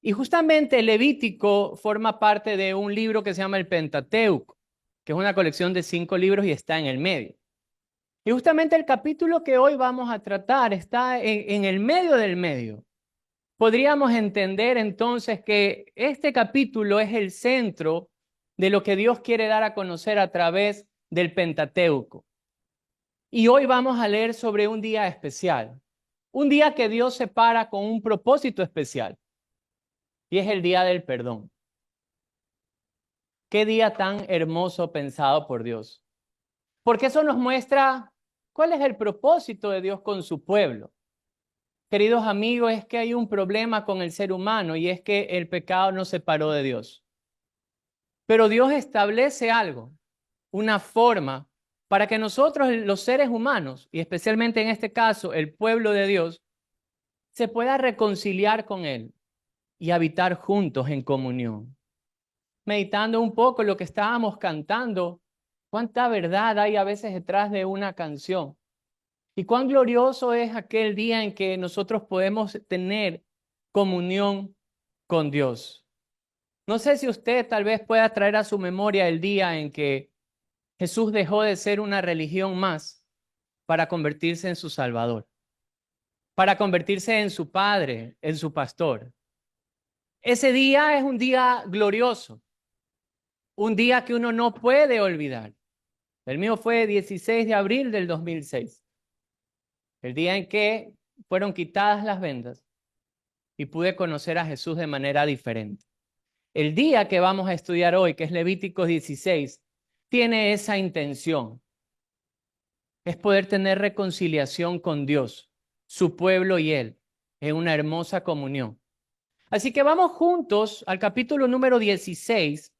Y justamente Levítico forma parte de un libro que se llama el Pentateuco, que es una colección de 5 libros y está en el medio. Y justamente el capítulo que hoy vamos a tratar está en el medio del medio. Podríamos entender entonces que este capítulo es el centro de lo que Dios quiere dar a conocer a través del Pentateuco. Y hoy vamos a leer sobre un día especial, un día que Dios separa con un propósito especial, y es el día del perdón. Qué día tan hermoso pensado por Dios, porque eso nos muestra cuál es el propósito de Dios con su pueblo. Queridos amigos, es que hay un problema con el ser humano y es que el pecado nos separó de Dios. Pero Dios establece algo, una forma para que nosotros, los seres humanos, y especialmente en este caso el pueblo de Dios, se pueda reconciliar con Él y habitar juntos en comunión. Meditando un poco lo que estábamos cantando, cuánta verdad hay a veces detrás de una canción. Y cuán glorioso es aquel día en que nosotros podemos tener comunión con Dios. No sé si usted tal vez pueda traer a su memoria el día en que Jesús dejó de ser una religión más para convertirse en su Salvador, para convertirse en su Padre, en su pastor. Ese día es un día glorioso, un día que uno no puede olvidar. El mío fue 16 de abril del 2006, el día en que fueron quitadas las vendas y pude conocer a Jesús de manera diferente. El día que vamos a estudiar hoy, que es Levítico 16, tiene esa intención. Es poder tener reconciliación con Dios, su pueblo y Él, en una hermosa comunión. Así que vamos juntos al capítulo número 16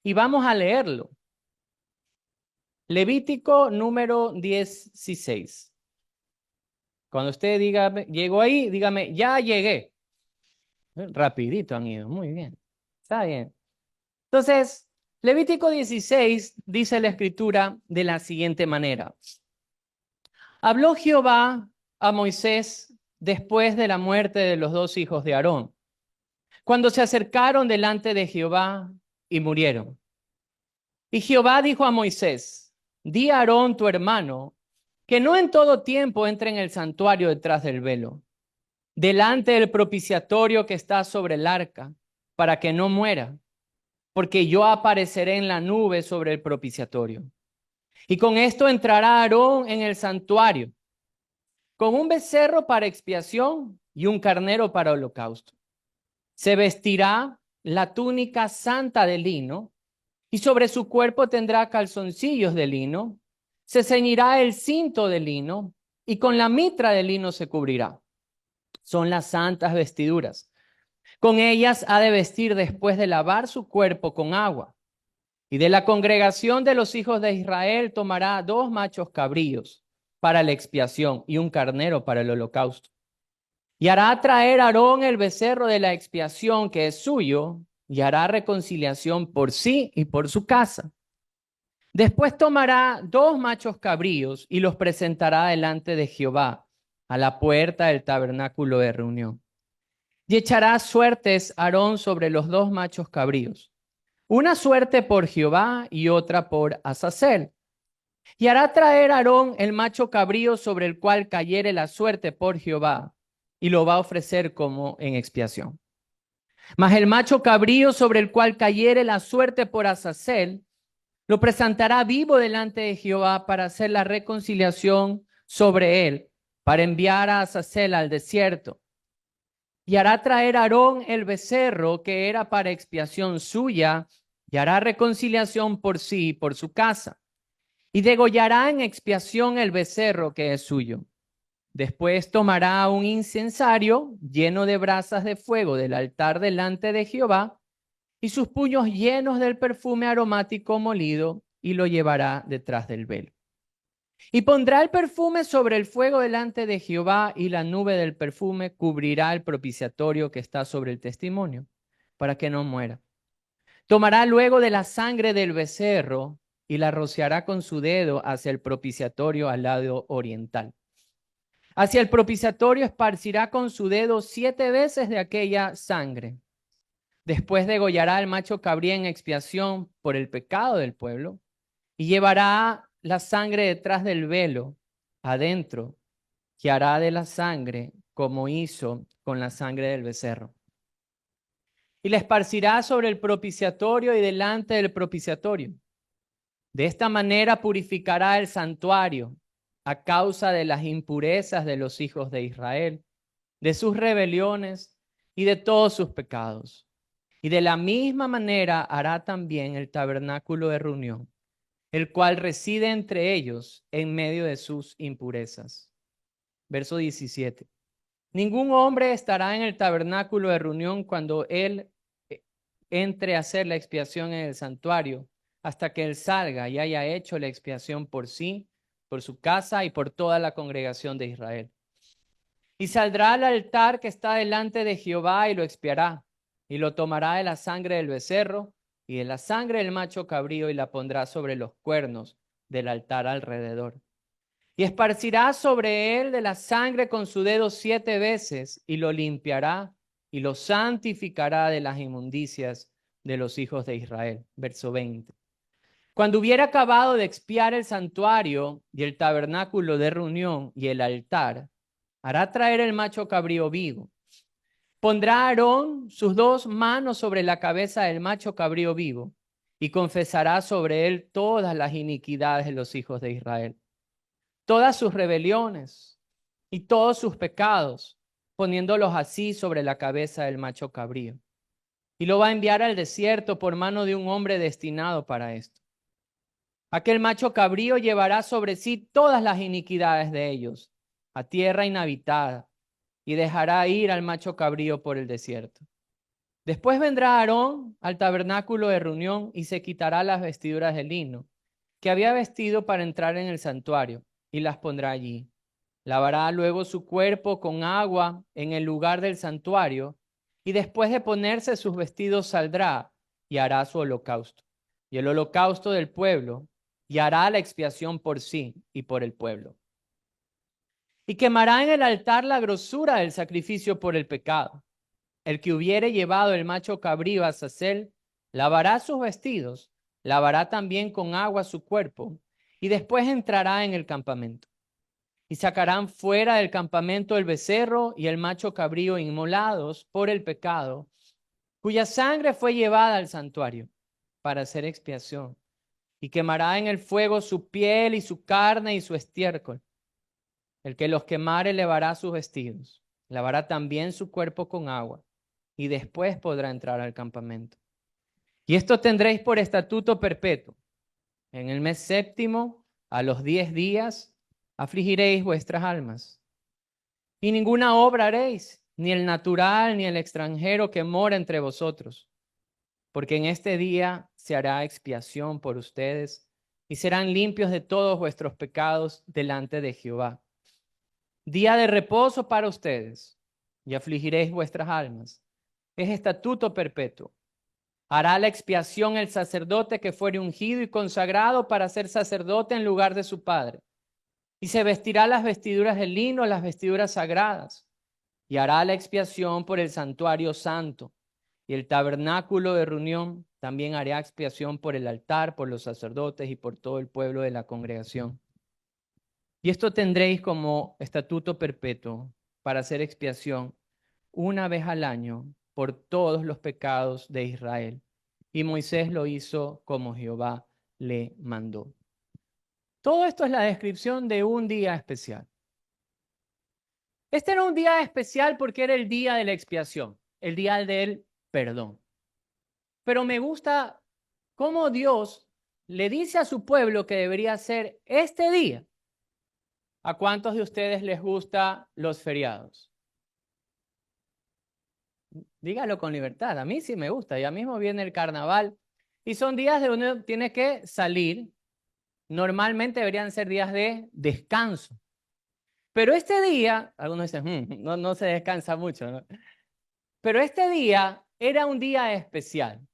y vamos a leerlo. Levítico número 16. Cuando usted diga, llegó ahí, dígame, ya llegué. Rapidito han ido, muy bien. Está bien. Entonces, Levítico 16 dice la escritura de la siguiente manera. Habló Jehová a Moisés después de la muerte de los 2 hijos de Aarón, cuando se acercaron delante de Jehová y murieron. Y Jehová dijo a Moisés, di a Aarón tu hermano, que no en todo tiempo entre en el santuario detrás del velo, delante del propiciatorio que está sobre el arca, para que no muera, porque yo apareceré en la nube sobre el propiciatorio. Y con esto entrará Aarón en el santuario, con un becerro para expiación y un carnero para holocausto. Se vestirá la túnica santa de lino, y sobre su cuerpo tendrá calzoncillos de lino, se ceñirá el cinto de lino, y con la mitra de lino se cubrirá. Son las santas vestiduras. Con ellas ha de vestir después de lavar su cuerpo con agua. Y de la congregación de los hijos de Israel tomará 2 machos cabríos para la expiación y un carnero para el holocausto. Y hará traer a Aarón el becerro de la expiación que es suyo, y hará reconciliación por sí y por su casa. Después tomará 2 machos cabríos y los presentará delante de Jehová a la puerta del tabernáculo de reunión. Y echará suertes Aarón sobre los 2 machos cabríos, una suerte por Jehová y otra por Azazel. Y hará traer Aarón el macho cabrío sobre el cual cayere la suerte por Jehová, y lo va a ofrecer como en expiación. Mas el macho cabrío sobre el cual cayere la suerte por Azazel, lo presentará vivo delante de Jehová para hacer la reconciliación sobre él, para enviar a Azazel al desierto. Y hará traer Aarón el becerro que era para expiación suya, y hará reconciliación por sí y por su casa. Y degollará en expiación el becerro que es suyo. Después tomará un incensario lleno de brasas de fuego del altar delante de Jehová, y sus puños llenos del perfume aromático molido, y lo llevará detrás del velo. Y pondrá el perfume sobre el fuego delante de Jehová, y la nube del perfume cubrirá el propiciatorio que está sobre el testimonio, para que no muera. Tomará luego de la sangre del becerro y la rociará con su dedo hacia el propiciatorio al lado oriental. Hacia el propiciatorio esparcirá con su dedo 7 veces de aquella sangre. Después degollará al macho cabrío en expiación por el pecado del pueblo y llevará la sangre detrás del velo, adentro, y hará de la sangre como hizo con la sangre del becerro. Y la esparcirá sobre el propiciatorio y delante del propiciatorio. De esta manera purificará el santuario a causa de las impurezas de los hijos de Israel, de sus rebeliones y de todos sus pecados. Y de la misma manera hará también el tabernáculo de reunión, el cual reside entre ellos en medio de sus impurezas. Verso 17. Ningún hombre estará en el tabernáculo de reunión cuando él entre a hacer la expiación en el santuario, hasta que él salga y haya hecho la expiación por sí, por su casa y por toda la congregación de Israel. Y saldrá al altar que está delante de Jehová y lo expiará, y lo tomará de la sangre del becerro y de la sangre del macho cabrío y la pondrá sobre los cuernos del altar alrededor. Y esparcirá sobre él de la sangre con su dedo 7 veces y lo limpiará y lo santificará de las inmundicias de los hijos de Israel. Verso 20. Cuando hubiera acabado de expiar el santuario y el tabernáculo de reunión y el altar, hará traer el macho cabrío vivo. Pondrá Aarón sus 2 manos sobre la cabeza del macho cabrío vivo y confesará sobre él todas las iniquidades de los hijos de Israel, todas sus rebeliones y todos sus pecados, poniéndolos así sobre la cabeza del macho cabrío. Y lo va a enviar al desierto por mano de un hombre destinado para esto. Aquel macho cabrío llevará sobre sí todas las iniquidades de ellos, a tierra inhabitada, y dejará ir al macho cabrío por el desierto. Después vendrá Aarón al tabernáculo de reunión y se quitará las vestiduras de lino que había vestido para entrar en el santuario y las pondrá allí. Lavará luego su cuerpo con agua en el lugar del santuario y después de ponerse sus vestidos saldrá y hará su holocausto y el holocausto del pueblo y hará la expiación por sí y por el pueblo. Y quemará en el altar la grosura del sacrificio por el pecado. El que hubiere llevado el macho cabrío a Sacel, lavará sus vestidos, lavará también con agua su cuerpo, y después entrará en el campamento. Y sacarán fuera del campamento el becerro y el macho cabrío inmolados por el pecado, cuya sangre fue llevada al santuario para hacer expiación. Y quemará en el fuego su piel y su carne y su estiércol. El que los quemare levará sus vestidos, lavará también su cuerpo con agua, y después podrá entrar al campamento. Y esto tendréis por estatuto perpetuo. En el mes séptimo, a los 10 días, afligiréis vuestras almas. Y ninguna obra haréis, ni el natural, ni el extranjero que mora entre vosotros. Porque en este día se hará expiación por ustedes, y serán limpios de todos vuestros pecados delante de Jehová. Día de reposo para ustedes, y afligiréis vuestras almas. Es estatuto perpetuo. Hará la expiación el sacerdote que fuere ungido y consagrado para ser sacerdote en lugar de su padre. Y se vestirá las vestiduras de lino, las vestiduras sagradas. Y hará la expiación por el santuario santo. Y el tabernáculo de reunión también hará expiación por el altar, por los sacerdotes y por todo el pueblo de la congregación. Y esto tendréis como estatuto perpetuo para hacer expiación una vez al año por todos los pecados de Israel. Y Moisés lo hizo como Jehová le mandó. Todo esto es la descripción de un día especial. Este era un día especial porque era el día de la expiación, el día del perdón. Pero me gusta cómo Dios le dice a su pueblo que debería ser este día. ¿A cuántos de ustedes les gustan los feriados? Dígalo con libertad. A mí sí me gusta. Ya mismo viene el carnaval y son días de donde uno tiene que salir. Normalmente deberían ser días de descanso. Pero este día, algunos dicen, no se descansa mucho, ¿no? Pero este día era un día especial.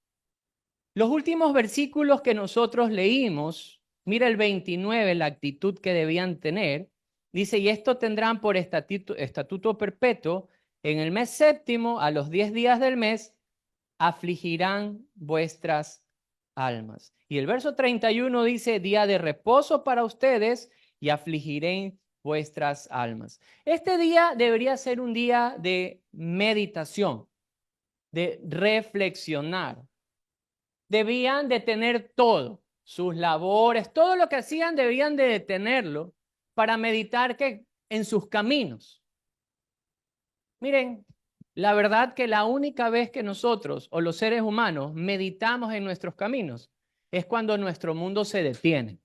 Los últimos versículos que nosotros leímos, mira el 29, la actitud que debían tener, Dice, y esto tendrán por estatuto perpetuo, en el mes séptimo, a los 10 días del mes, afligirán vuestras almas. Y el verso 31 dice, día de reposo para ustedes y afligiré vuestras almas. Este día debería ser un día de meditación, de reflexionar. Debían de tener todo, sus labores, todo lo que hacían debían de detenerlo para meditar que en sus caminos. Miren, la verdad que la única vez que nosotros o los seres humanos meditamos en nuestros caminos es cuando nuestro mundo se detiene.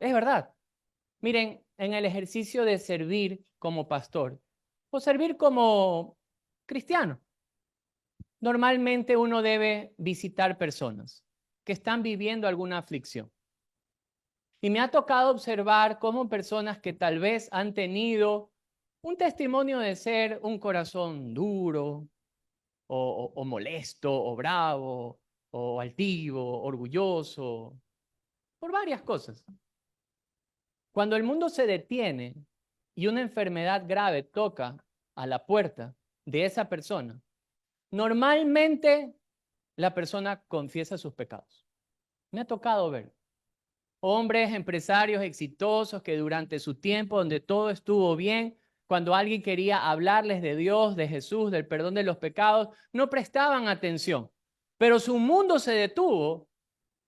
Es verdad. Miren, en el ejercicio de servir como pastor o servir como cristiano, normalmente uno debe visitar personas que están viviendo alguna aflicción. Y me ha tocado observar cómo personas que tal vez han tenido un testimonio de ser un corazón duro o molesto o bravo o altivo, orgulloso, por varias cosas. Cuando el mundo se detiene y una enfermedad grave toca a la puerta de esa persona, normalmente la persona confiesa sus pecados. Me ha tocado ver hombres, empresarios exitosos que durante su tiempo donde todo estuvo bien, cuando alguien quería hablarles de Dios, de Jesús, del perdón de los pecados, no prestaban atención. Pero su mundo se detuvo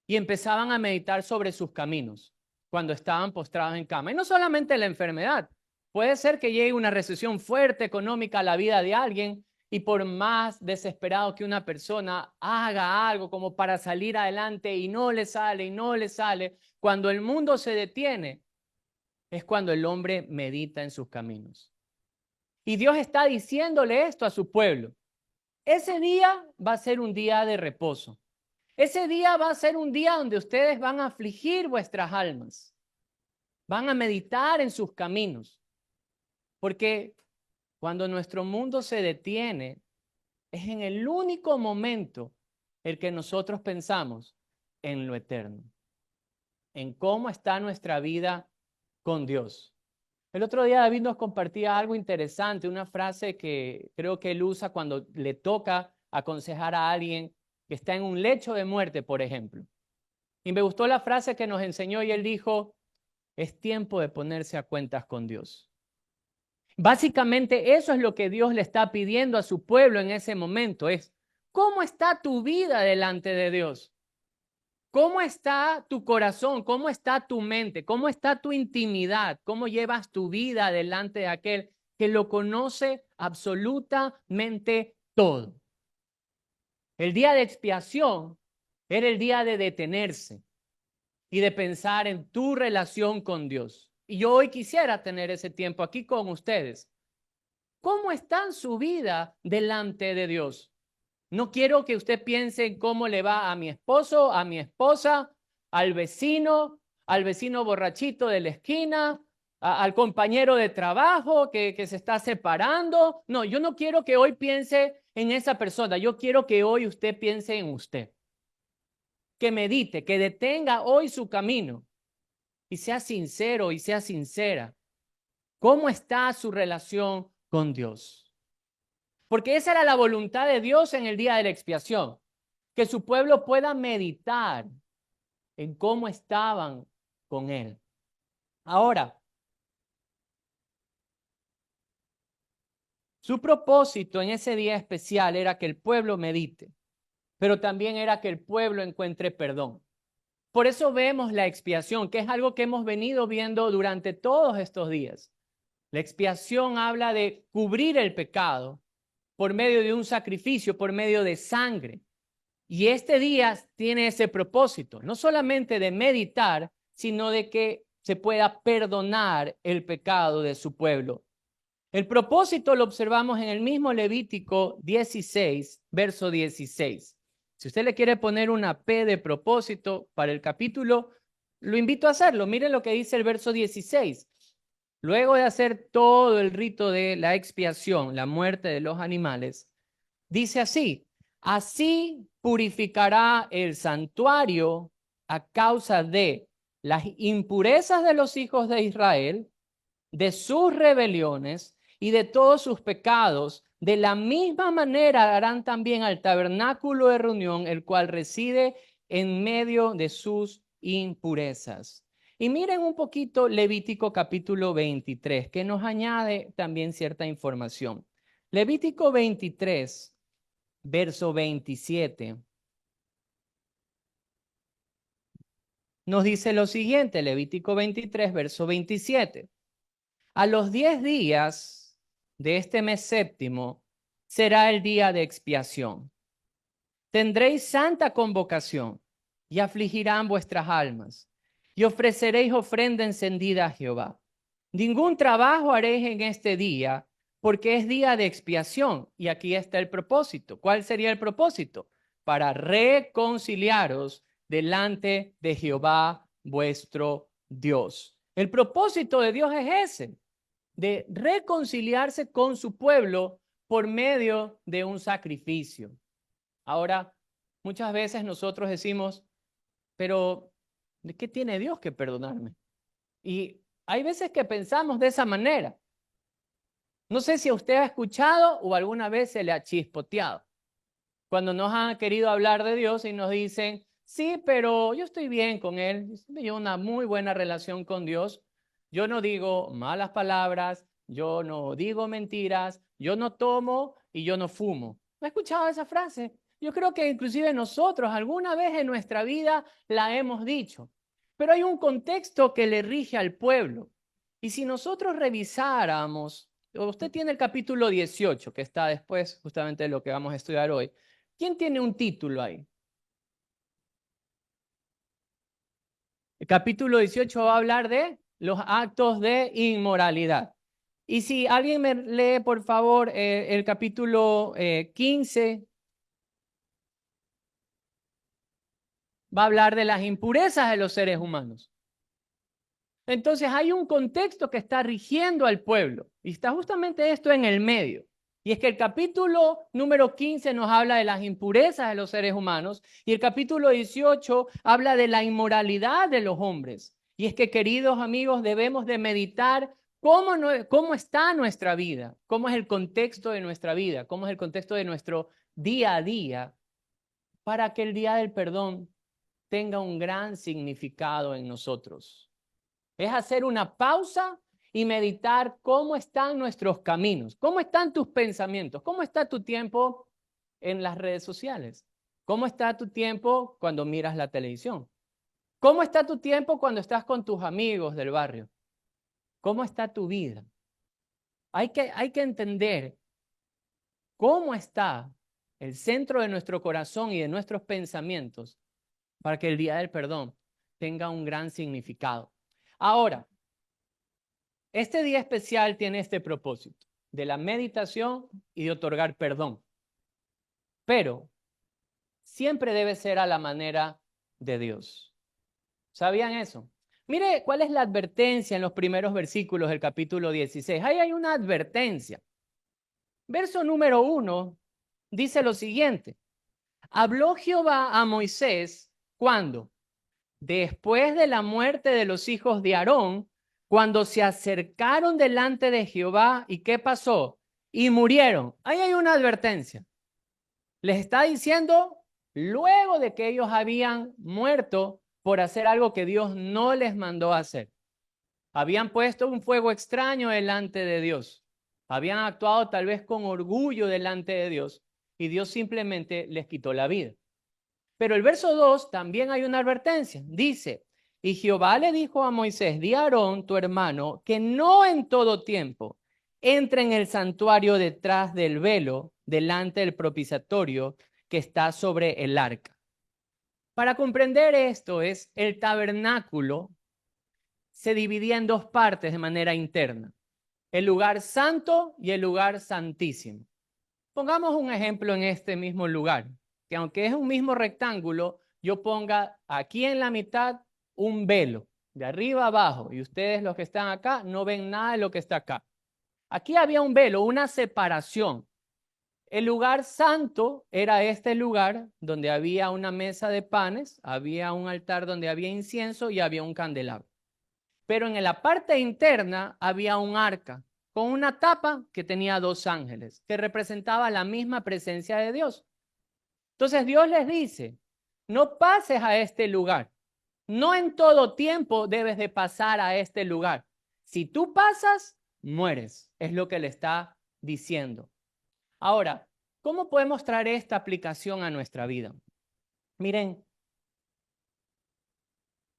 y empezaban a meditar sobre sus caminos cuando estaban postrados en cama. Y no solamente la enfermedad. Puede ser que llegue una recesión fuerte económica a la vida de alguien y por más desesperado que una persona haga algo como para salir adelante y no le sale, cuando el mundo se detiene, es cuando el hombre medita en sus caminos. Y Dios está diciéndole esto a su pueblo. Ese día va a ser un día de reposo. Ese día va a ser un día donde ustedes van a afligir vuestras almas. Van a meditar en sus caminos. Porque cuando nuestro mundo se detiene, es en el único momento el que nosotros pensamos en lo eterno, en cómo está nuestra vida con Dios. El otro día David nos compartía algo interesante, una frase que creo que él usa cuando le toca aconsejar a alguien que está en un lecho de muerte, por ejemplo. Y me gustó la frase que nos enseñó y él dijo, es tiempo de ponerse a cuentas con Dios. Básicamente eso es lo que Dios le está pidiendo a su pueblo en ese momento, es ¿cómo está tu vida delante de Dios? ¿Cómo está tu corazón? ¿Cómo está tu mente? ¿Cómo está tu intimidad? ¿Cómo llevas tu vida delante de aquel que lo conoce absolutamente todo? El día de expiación era el día de detenerse y de pensar en tu relación con Dios. Y yo hoy quisiera tener ese tiempo aquí con ustedes. ¿Cómo está en su vida delante de Dios? No quiero que usted piense en cómo le va a mi esposo, a mi esposa, al vecino borrachito de la esquina, al compañero de trabajo que se está separando. No, yo no quiero que hoy piense en esa persona. Yo quiero que hoy usted piense en usted. Que medite, que detenga hoy su camino y sea sincero y sea sincera. ¿Cómo está su relación con Dios? Porque esa era la voluntad de Dios en el día de la expiación, que su pueblo pueda meditar en cómo estaban con Él. Ahora, su propósito en ese día especial era que el pueblo medite, pero también era que el pueblo encuentre perdón. Por eso vemos la expiación, que es algo que hemos venido viendo durante todos estos días. La expiación habla de cubrir el pecado por medio de un sacrificio, por medio de sangre. Y este día tiene ese propósito, no solamente de meditar, sino de que se pueda perdonar el pecado de su pueblo. El propósito lo observamos en el mismo Levítico 16, verso 16. Si usted le quiere poner una P de propósito para el capítulo, lo invito a hacerlo. Miren lo que dice el verso 16. Luego de hacer todo el rito de la expiación, la muerte de los animales, dice así, así purificará el santuario a causa de las impurezas de los hijos de Israel, de sus rebeliones y de todos sus pecados. De la misma manera harán también al tabernáculo de reunión, el cual reside en medio de sus impurezas. Y miren un poquito Levítico capítulo 23, que nos añade también cierta información. Levítico 23, verso 27. Nos dice lo siguiente, Levítico 23, verso 27. A los 10 días de este mes séptimo será el día de expiación. Tendréis santa convocación y afligirán vuestras almas y ofreceréis ofrenda encendida a Jehová. Ningún trabajo haréis en este día porque es día de expiación. Y aquí está el propósito. ¿Cuál sería el propósito? Para reconciliaros delante de Jehová vuestro Dios. El propósito de Dios es ese, de reconciliarse con su pueblo por medio de un sacrificio. Ahora, muchas veces nosotros decimos, pero ¿de qué tiene Dios que perdonarme? Y hay veces que pensamos de esa manera. No sé si usted ha escuchado o alguna vez se le ha chispoteado. Cuando nos han querido hablar de Dios y nos dicen, sí, pero yo estoy bien con Él, yo tengo una muy buena relación con Dios, yo no digo malas palabras, yo no digo mentiras, yo no tomo y yo no fumo. ¿No ha escuchado esa frase? Yo creo que inclusive nosotros alguna vez en nuestra vida la hemos dicho, pero hay un contexto que le rige al pueblo. Y si nosotros revisáramos, usted tiene el capítulo 18, que está después justamente de lo que vamos a estudiar hoy. ¿Quién tiene un título ahí? El capítulo 18 va a hablar de los actos de inmoralidad. Y si alguien me lee, por favor, el capítulo 15, va a hablar de las impurezas de los seres humanos. Entonces hay un contexto que está rigiendo al pueblo y está justamente esto en el medio. Y es que el capítulo número 15 nos habla de las impurezas de los seres humanos y el capítulo 18 habla de la inmoralidad de los hombres. Y es que, queridos amigos, debemos de meditar cómo está nuestra vida, cómo es el contexto de nuestra vida, cómo es el contexto de nuestro día a día, para que el día del perdón tenga un gran significado en nosotros. Es hacer una pausa y meditar cómo están nuestros caminos, cómo están tus pensamientos, cómo está tu tiempo en las redes sociales, cómo está tu tiempo cuando miras la televisión, cómo está tu tiempo cuando estás con tus amigos del barrio, cómo está tu vida. Hay que entender cómo está el centro de nuestro corazón y de nuestros pensamientos para que el día del perdón tenga un gran significado. Ahora, este día especial tiene este propósito, de la meditación y de otorgar perdón. Pero siempre debe ser a la manera de Dios. ¿Sabían eso? Mire cuál es la advertencia en los primeros versículos del capítulo 16. Ahí hay una advertencia. Verso número 1 dice lo siguiente. Habló Jehová a Moisés, ¿cuándo? Después de la muerte de los hijos de Aarón, cuando se acercaron delante de Jehová, ¿y qué pasó? Y murieron. Ahí hay una advertencia. Les está diciendo, luego de que ellos habían muerto por hacer algo que Dios no les mandó hacer. Habían puesto un fuego extraño delante de Dios. Habían actuado tal vez con orgullo delante de Dios y Dios simplemente les quitó la vida. Pero el verso 2 también hay una advertencia. Dice, y Jehová le dijo a Moisés, di a Aarón, tu hermano, que no en todo tiempo entre en el santuario detrás del velo, delante del propiciatorio que está sobre el arca. Para comprender esto es, el tabernáculo se dividía en dos partes de manera interna. El lugar santo y el lugar santísimo. Pongamos un ejemplo en este mismo lugar, que aunque es un mismo rectángulo, yo ponga aquí en la mitad un velo, de arriba a abajo, y ustedes los que están acá no ven nada de lo que está acá. Aquí había un velo, una separación. El lugar santo era este lugar donde había una mesa de panes, había un altar donde había incienso y había un candelabro. Pero en la parte interna había un arca con una tapa que tenía 2 ángeles, que representaba la misma presencia de Dios. Entonces Dios les dice, no pases a este lugar. No en todo tiempo debes de pasar a este lugar. Si tú pasas, mueres, es lo que le está diciendo. Ahora, ¿cómo podemos traer esta aplicación a nuestra vida? Miren,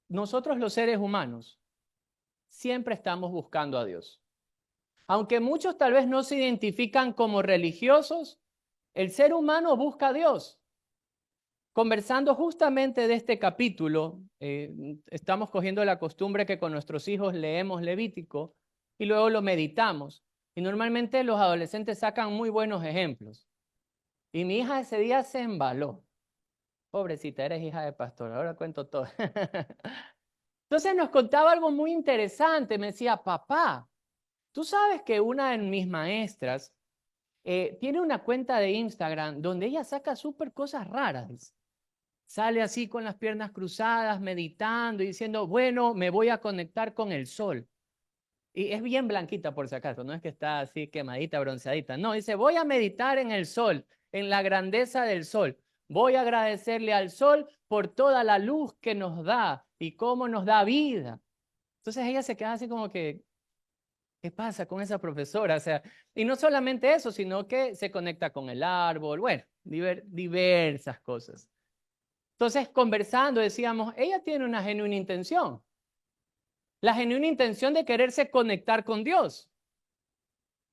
nosotros los seres humanos siempre estamos buscando a Dios. Aunque muchos tal vez no se identifican como religiosos, el ser humano busca a Dios. Conversando justamente de este capítulo, estamos cogiendo la costumbre que con nuestros hijos leemos Levítico y luego lo meditamos. Y normalmente los adolescentes sacan muy buenos ejemplos. Y mi hija ese día se embaló. Pobrecita, eres hija de pastor, ahora cuento todo. Entonces nos contaba algo muy interesante. Me decía, papá, tú sabes que una de mis maestras tiene una cuenta de Instagram donde ella saca súper cosas raras. Sale así con las piernas cruzadas, meditando y diciendo, bueno, me voy a conectar con el sol. Y es bien blanquita por si acaso, no es que está así quemadita, bronceadita. No, dice, voy a meditar en el sol, en la grandeza del sol. Voy a agradecerle al sol por toda la luz que nos da y cómo nos da vida. Entonces ella se queda así como que, ¿qué pasa con esa profesora? O sea, y no solamente eso, sino que se conecta con el árbol, bueno, diversas cosas. Entonces, conversando, decíamos, ella tiene una genuina intención. La genuina intención de quererse conectar con Dios.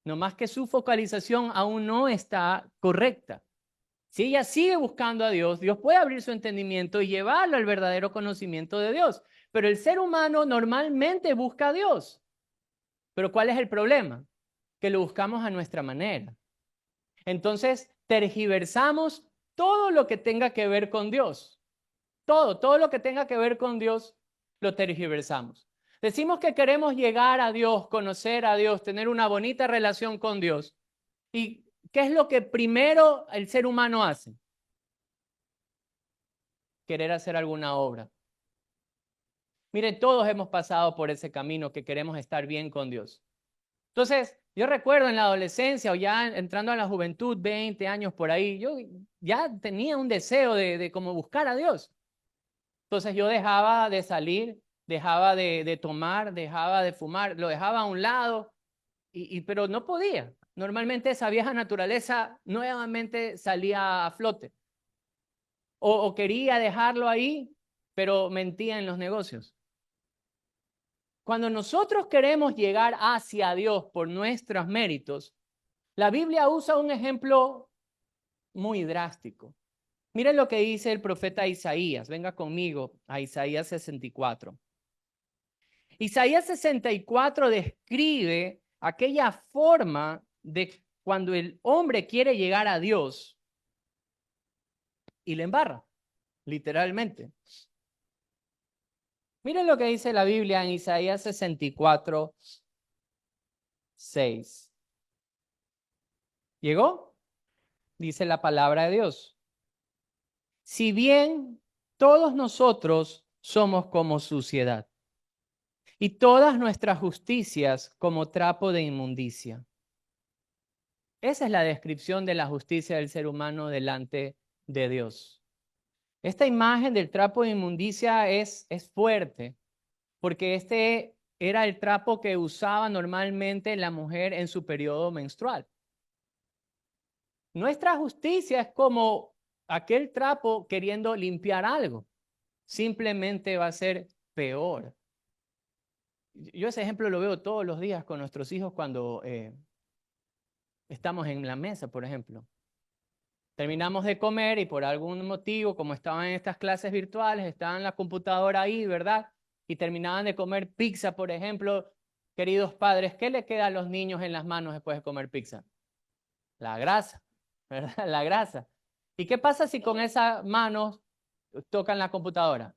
No más que su focalización aún no está correcta. Si ella sigue buscando a Dios, Dios puede abrir su entendimiento y llevarlo al verdadero conocimiento de Dios. Pero el ser humano normalmente busca a Dios. Pero ¿cuál es el problema? Que lo buscamos a nuestra manera. Entonces, tergiversamos todo lo que tenga que ver con Dios. Todo lo que tenga que ver con Dios, lo tergiversamos. Decimos que queremos llegar a Dios, conocer a Dios, tener una bonita relación con Dios. ¿Y qué es lo que primero el ser humano hace? Querer hacer alguna obra. Miren, todos hemos pasado por ese camino que queremos estar bien con Dios. Entonces, yo recuerdo en la adolescencia o ya entrando a la juventud, 20 años por ahí, yo ya tenía un deseo de como buscar a Dios. Entonces yo dejaba de salir, dejaba de tomar, dejaba de fumar, lo dejaba a un lado, pero no podía. Normalmente esa vieja naturaleza nuevamente salía a flote. O quería dejarlo ahí, pero mentía en los negocios. Cuando nosotros queremos llegar hacia Dios por nuestros méritos, la Biblia usa un ejemplo muy drástico. Miren lo que dice el profeta Isaías. Venga conmigo a Isaías 64. Isaías 64 describe aquella forma de cuando el hombre quiere llegar a Dios y le embarra, literalmente. Miren lo que dice la Biblia en Isaías 64, 6. ¿Llegó? Dice la palabra de Dios. Si bien todos nosotros somos como suciedad y todas nuestras justicias como trapo de inmundicia. Esa es la descripción de la justicia del ser humano delante de Dios. Esta imagen del trapo de inmundicia es fuerte, porque este era el trapo que usaba normalmente la mujer en su periodo menstrual. Nuestra justicia es como aquel trapo queriendo limpiar algo. Simplemente va a ser peor. Yo ese ejemplo lo veo todos los días con nuestros hijos cuando estamos en la mesa, por ejemplo. Terminamos de comer y por algún motivo, como estaban en estas clases virtuales, estaban en la computadora ahí, ¿verdad? Y terminaban de comer pizza, por ejemplo. Queridos padres, ¿qué le queda a los niños en las manos después de comer pizza? La grasa, ¿verdad? La grasa. ¿Y qué pasa si con esas manos tocan la computadora?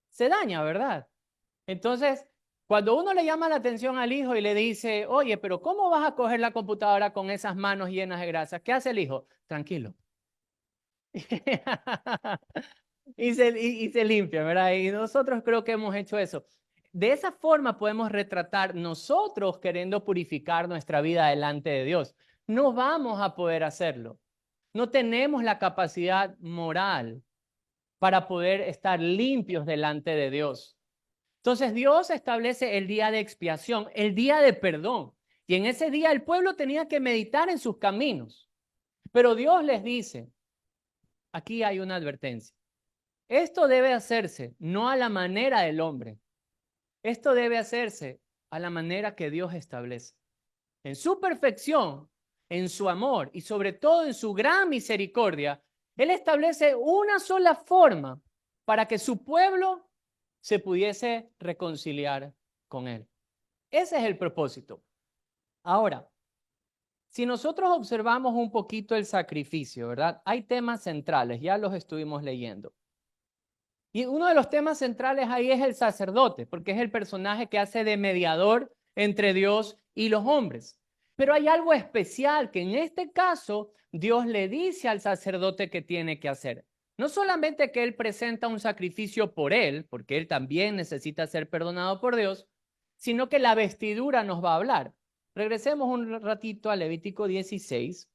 Se daña, ¿verdad? Entonces, Cuando uno le llama la atención al hijo y le dice, oye, pero ¿cómo vas a coger la computadora con esas manos llenas de grasa? ¿Qué hace el hijo? Tranquilo. Y se limpia, ¿verdad? Y nosotros creo que hemos hecho eso. De esa forma podemos retratar nosotros queriendo purificar nuestra vida delante de Dios. No vamos a poder hacerlo. No tenemos la capacidad moral para poder estar limpios delante de Dios. Entonces Dios establece el día de expiación, el día de perdón. Y en ese día el pueblo tenía que meditar en sus caminos. Pero Dios les dice, aquí hay una advertencia. Esto debe hacerse no a la manera del hombre. Esto debe hacerse a la manera que Dios establece. En su perfección, en su amor y sobre todo en su gran misericordia, Él establece una sola forma para que su pueblo se pudiese reconciliar con Él. Ese es el propósito. Ahora, si nosotros observamos un poquito el sacrificio, ¿verdad? Hay temas centrales, ya los estuvimos leyendo. Y uno de los temas centrales ahí es el sacerdote, porque es el personaje que hace de mediador entre Dios y los hombres. Pero hay algo especial que en este caso Dios le dice al sacerdote que tiene que hacer. No solamente que él presenta un sacrificio por él, porque él también necesita ser perdonado por Dios, sino que la vestidura nos va a hablar. Regresemos un ratito a Levítico 16.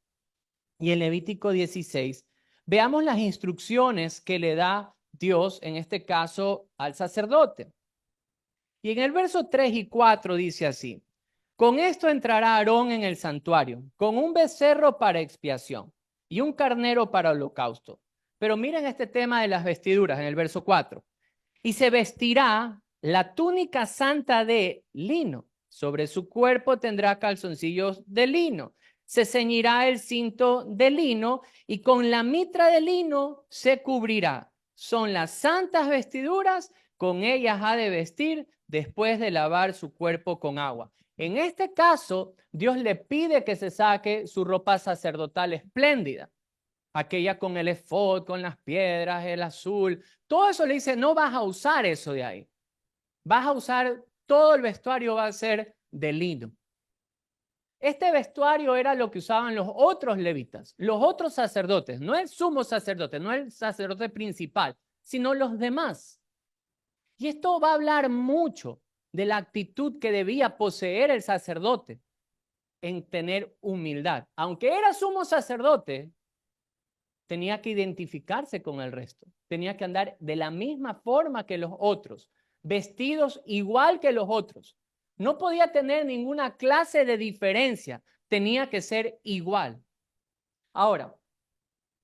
Y en Levítico 16, veamos las instrucciones que le da Dios, en este caso, al sacerdote. Y en el verso 3 y 4 dice así: con esto entrará Aarón en el santuario, con un becerro para expiación y un carnero para holocausto. Pero miren este tema de las vestiduras en el verso 4. Y se vestirá la túnica santa de lino. Sobre su cuerpo tendrá calzoncillos de lino. Se ceñirá el cinto de lino y con la mitra de lino se cubrirá. Son las santas vestiduras, con ellas ha de vestir después de lavar su cuerpo con agua. En este caso, Dios le pide que se saque su ropa sacerdotal espléndida, aquella con el efod, con las piedras, el azul, todo eso. Le dice, no vas a usar eso de ahí. Vas a usar, todo el vestuario va a ser de lino. Este vestuario era lo que usaban los otros levitas, los otros sacerdotes, no el sumo sacerdote, no el sacerdote principal, sino los demás. Y esto va a hablar mucho de la actitud que debía poseer el sacerdote en tener humildad. Aunque era sumo sacerdote, tenía que identificarse con el resto. Tenía que andar de la misma forma que los otros, vestidos igual que los otros. No podía tener ninguna clase de diferencia. Tenía que ser igual. Ahora,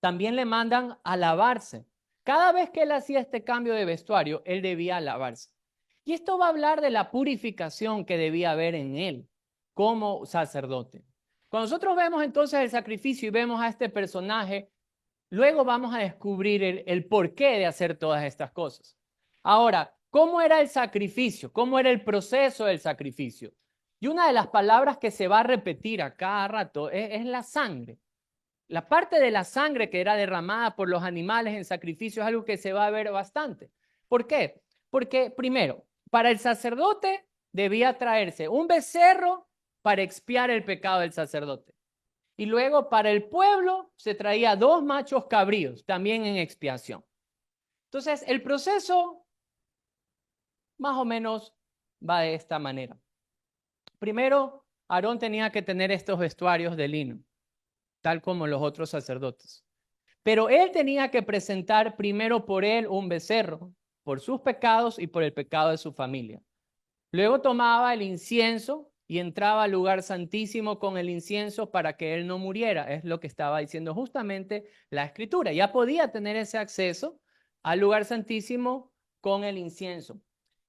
también le mandan a lavarse. Cada vez que él hacía este cambio de vestuario, él debía lavarse. Y esto va a hablar de la purificación que debía haber en él como sacerdote. Cuando nosotros vemos entonces el sacrificio y vemos a este personaje, luego vamos a descubrir el porqué de hacer todas estas cosas. Ahora, ¿cómo era el sacrificio? ¿Cómo era el proceso del sacrificio? Y una de las palabras que se va a repetir a cada rato es la sangre. La parte de la sangre que era derramada por los animales en sacrificio es algo que se va a ver bastante. ¿Por qué? Porque primero, para el sacerdote debía traerse un becerro para expiar el pecado del sacerdote. Y luego para el pueblo se traía 2 machos cabríos, también en expiación. Entonces, el proceso más o menos va de esta manera. Primero, Aarón tenía que tener estos vestuarios de lino, tal como los otros sacerdotes. Pero él tenía que presentar primero por él un becerro, por sus pecados y por el pecado de su familia. Luego tomaba el incienso y entraba al lugar santísimo con el incienso para que él no muriera. Es lo que estaba diciendo justamente la Escritura. Ya podía tener ese acceso al lugar santísimo con el incienso.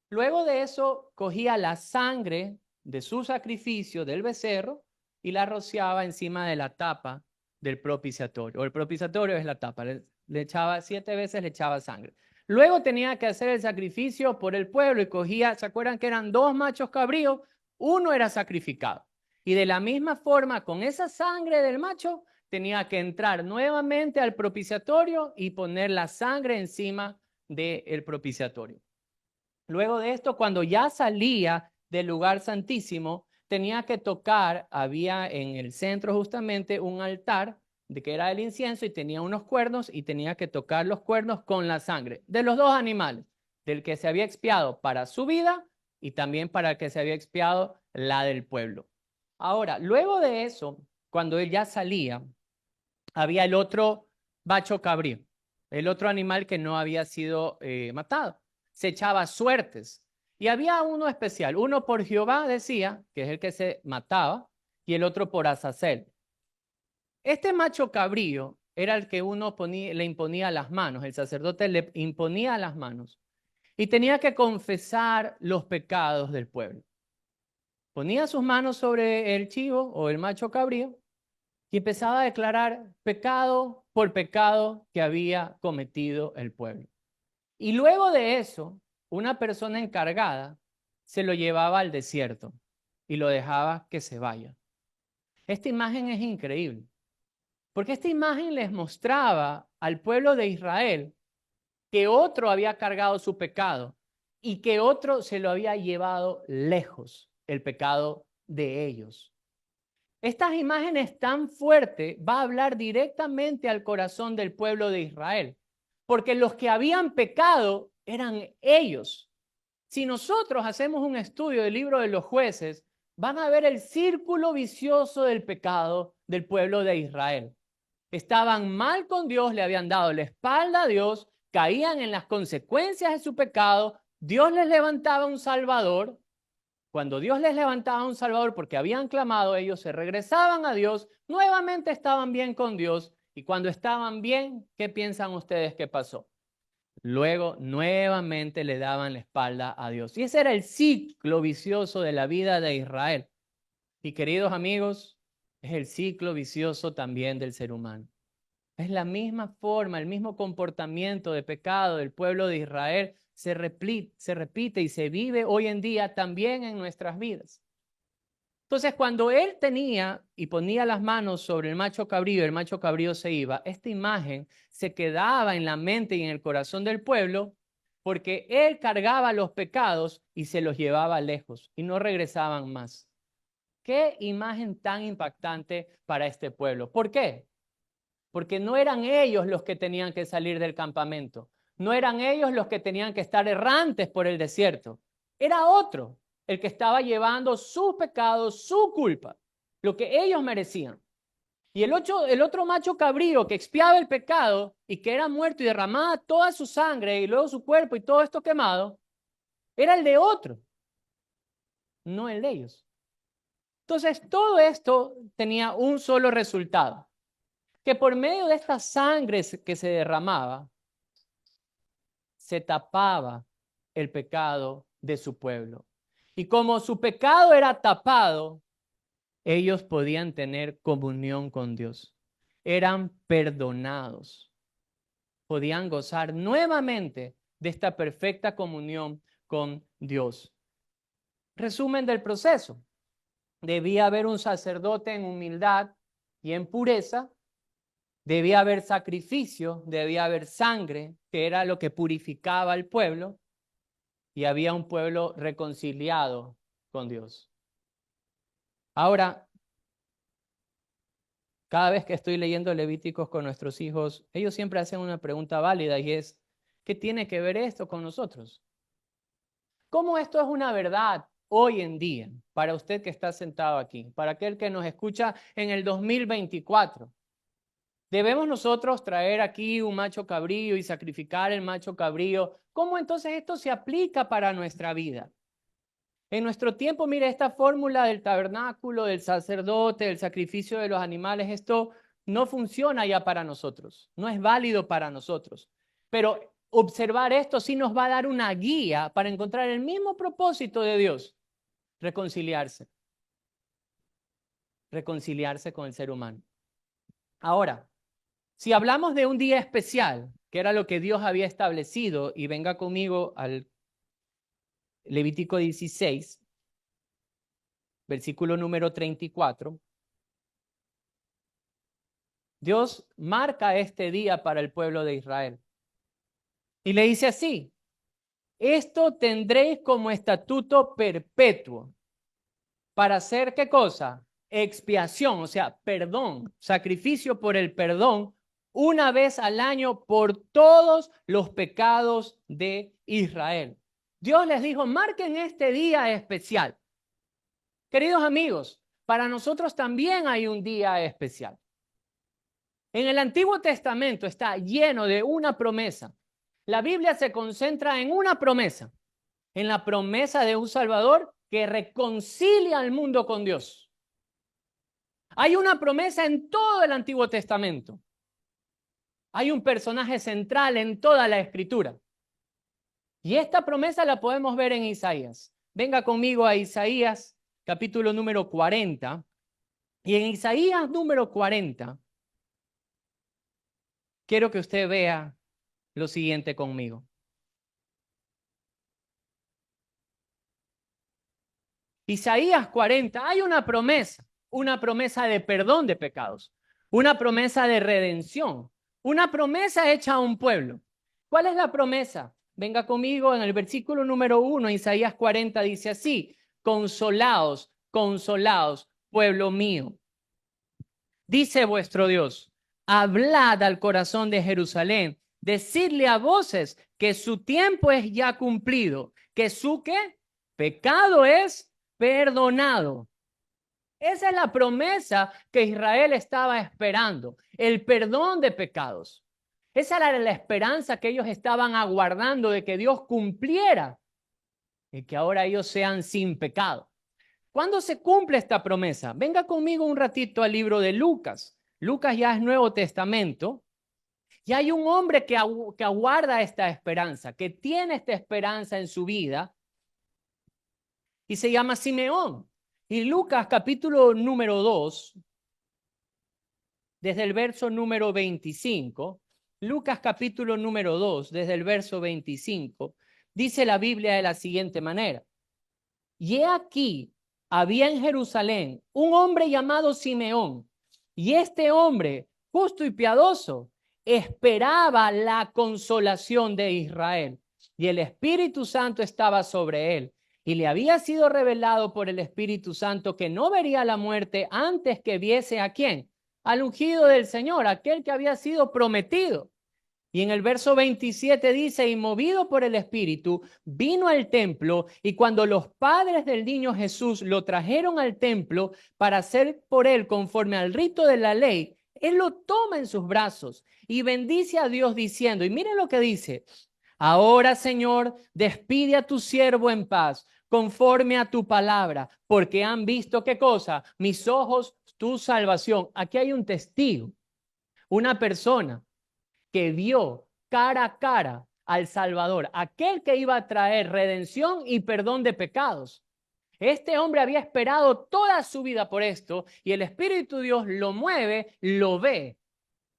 Luego de eso, cogía la sangre de su sacrificio del becerro y la rociaba encima de la tapa del propiciatorio. O el propiciatorio es la tapa. Le echaba 7 veces, le echaba sangre. Luego tenía que hacer el sacrificio por el pueblo y cogía, ¿se acuerdan que eran 2 machos cabríos? Uno era sacrificado. Y de la misma forma, con esa sangre del macho, tenía que entrar nuevamente al propiciatorio y poner la sangre encima del propiciatorio. Luego de esto, cuando ya salía del lugar santísimo, tenía que tocar, había en el centro justamente un altar de que era el incienso y tenía unos cuernos y tenía que tocar los cuernos con la sangre de los dos animales, del que se había expiado para su vida y también para el que se había expiado la del pueblo. Ahora, luego de eso, cuando él ya salía, había el otro macho cabrío, el otro animal que no había sido matado. Se echaba suertes. Y había uno especial, uno por Jehová decía, que es el que se mataba, y el otro por Azazel. Este macho cabrío era el que uno le imponía las manos, el sacerdote le imponía las manos y tenía que confesar los pecados del pueblo. Ponía sus manos sobre el chivo o el macho cabrío y empezaba a declarar pecado por pecado que había cometido el pueblo. Y luego de eso, una persona encargada se lo llevaba al desierto y lo dejaba que se vaya. Esta imagen es increíble, porque esta imagen les mostraba al pueblo de Israel que otro había cargado su pecado y que otro se lo había llevado lejos, el pecado de ellos. Estas imágenes tan fuertes va a hablar directamente al corazón del pueblo de Israel, porque los que habían pecado eran ellos. Si nosotros hacemos un estudio del libro de los jueces, van a ver el círculo vicioso del pecado del pueblo de Israel. Estaban mal con Dios, le habían dado la espalda a Dios, caían en las consecuencias de su pecado, Dios les levantaba un Salvador. Cuando Dios les levantaba un Salvador porque habían clamado, ellos se regresaban a Dios, nuevamente estaban bien con Dios, y cuando estaban bien, ¿qué piensan ustedes que pasó? Luego nuevamente le daban la espalda a Dios. Y ese era el ciclo vicioso de la vida de Israel. Y queridos amigos, es el ciclo vicioso también del ser humano. Es la misma forma, el mismo comportamiento de pecado del pueblo de Israel se repite y se vive hoy en día también en nuestras vidas. Entonces, cuando él tenía y ponía las manos sobre el macho cabrío se iba, esta imagen se quedaba en la mente y en el corazón del pueblo porque él cargaba los pecados y se los llevaba lejos y no regresaban más. Qué imagen tan impactante para este pueblo. ¿Por qué? Porque no eran ellos los que tenían que salir del campamento, no eran ellos los que tenían que estar errantes por el desierto, era otro el que estaba llevando sus pecados, su culpa, lo que ellos merecían. Y el otro macho cabrío que expiaba el pecado y que era muerto y derramaba toda su sangre y luego su cuerpo y todo esto quemado, era el de otro, no el de ellos. Entonces, todo esto tenía un solo resultado, que por medio de esta sangre que se derramaba, se tapaba el pecado de su pueblo. Y como su pecado era tapado, ellos podían tener comunión con Dios. Eran perdonados. Podían gozar nuevamente de esta perfecta comunión con Dios. Resumen del proceso. Debía haber un sacerdote en humildad y en pureza. Debía haber sacrificio, debía haber sangre, que era lo que purificaba al pueblo, y había un pueblo reconciliado con Dios. Ahora, cada vez que estoy leyendo Levíticos con nuestros hijos, ellos siempre hacen una pregunta válida y es, ¿qué tiene que ver esto con nosotros? ¿Cómo esto es una verdad hoy en día para usted que está sentado aquí, para aquel que nos escucha en el 2024? ¿Debemos nosotros traer aquí un macho cabrío y sacrificar el macho cabrío? ¿Cómo entonces esto se aplica para nuestra vida? En nuestro tiempo, mire, esta fórmula del tabernáculo, del sacerdote, del sacrificio de los animales, esto no funciona ya para nosotros, no es válido para nosotros. Pero observar esto sí nos va a dar una guía para encontrar el mismo propósito de Dios, reconciliarse con el ser humano. Ahora, si hablamos de un día especial, que era lo que Dios había establecido, y venga conmigo al Levítico 16, versículo número 34, Dios marca este día para el pueblo de Israel. Y le dice así, esto tendréis como estatuto perpetuo. ¿Para hacer qué cosa? Expiación, o sea, perdón, sacrificio por el perdón, una vez al año por todos los pecados de Israel. Dios les dijo, marquen este día especial. Queridos amigos, para nosotros también hay un día especial. En el Antiguo Testamento está lleno de una promesa. La Biblia se concentra en una promesa, en la promesa de un Salvador que reconcilia al mundo con Dios. Hay una promesa en todo el Antiguo Testamento. Hay un personaje central en toda la Escritura. Y esta promesa la podemos ver en Isaías. Venga conmigo a Isaías, capítulo número 40. Y en Isaías número 40, quiero que usted vea lo siguiente conmigo. Isaías 40, hay una promesa de perdón de pecados, una promesa de redención, una promesa hecha a un pueblo. ¿Cuál es la promesa? Venga conmigo en el versículo número 1, Isaías 40 dice así, consolaos, consolaos, pueblo mío. Dice vuestro Dios, hablad al corazón de Jerusalén, decidle a voces que su tiempo es ya cumplido, que su ¿qué? Pecado es perdonado. Esa es la promesa que Israel estaba esperando, el perdón de pecados. Esa era la esperanza que ellos estaban aguardando de que Dios cumpliera y que ahora ellos sean sin pecado. ¿Cuándo se cumple esta promesa? Venga conmigo un ratito al libro de Lucas. Lucas ya es Nuevo Testamento. Y hay un hombre que aguarda esta esperanza, que tiene esta esperanza en su vida y se llama Simeón. Y Lucas capítulo número 2, desde el verso número 25, Lucas capítulo número 2, desde el verso 25, dice la Biblia de la siguiente manera. Y he aquí, había en Jerusalén un hombre llamado Simeón, y este hombre, justo y piadoso, esperaba la consolación de Israel, y el Espíritu Santo estaba sobre él. Y le había sido revelado por el Espíritu Santo que no vería la muerte antes que viese ¿a quién? Al ungido del Señor, aquel que había sido prometido. Y en el verso 27 dice, y movido por el Espíritu, vino al templo, y cuando los padres del niño Jesús lo trajeron al templo para hacer por él conforme al rito de la ley, él lo toma en sus brazos y bendice a Dios diciendo, y miren lo que dice, ahora Señor, despide a tu siervo en paz, conforme a tu palabra, porque han visto ¿qué cosa? Mis ojos, tu salvación. Aquí hay un testigo, una persona que vio cara a cara al Salvador, aquel que iba a traer redención y perdón de pecados. Este hombre había esperado toda su vida por esto y el Espíritu de Dios lo mueve, lo ve.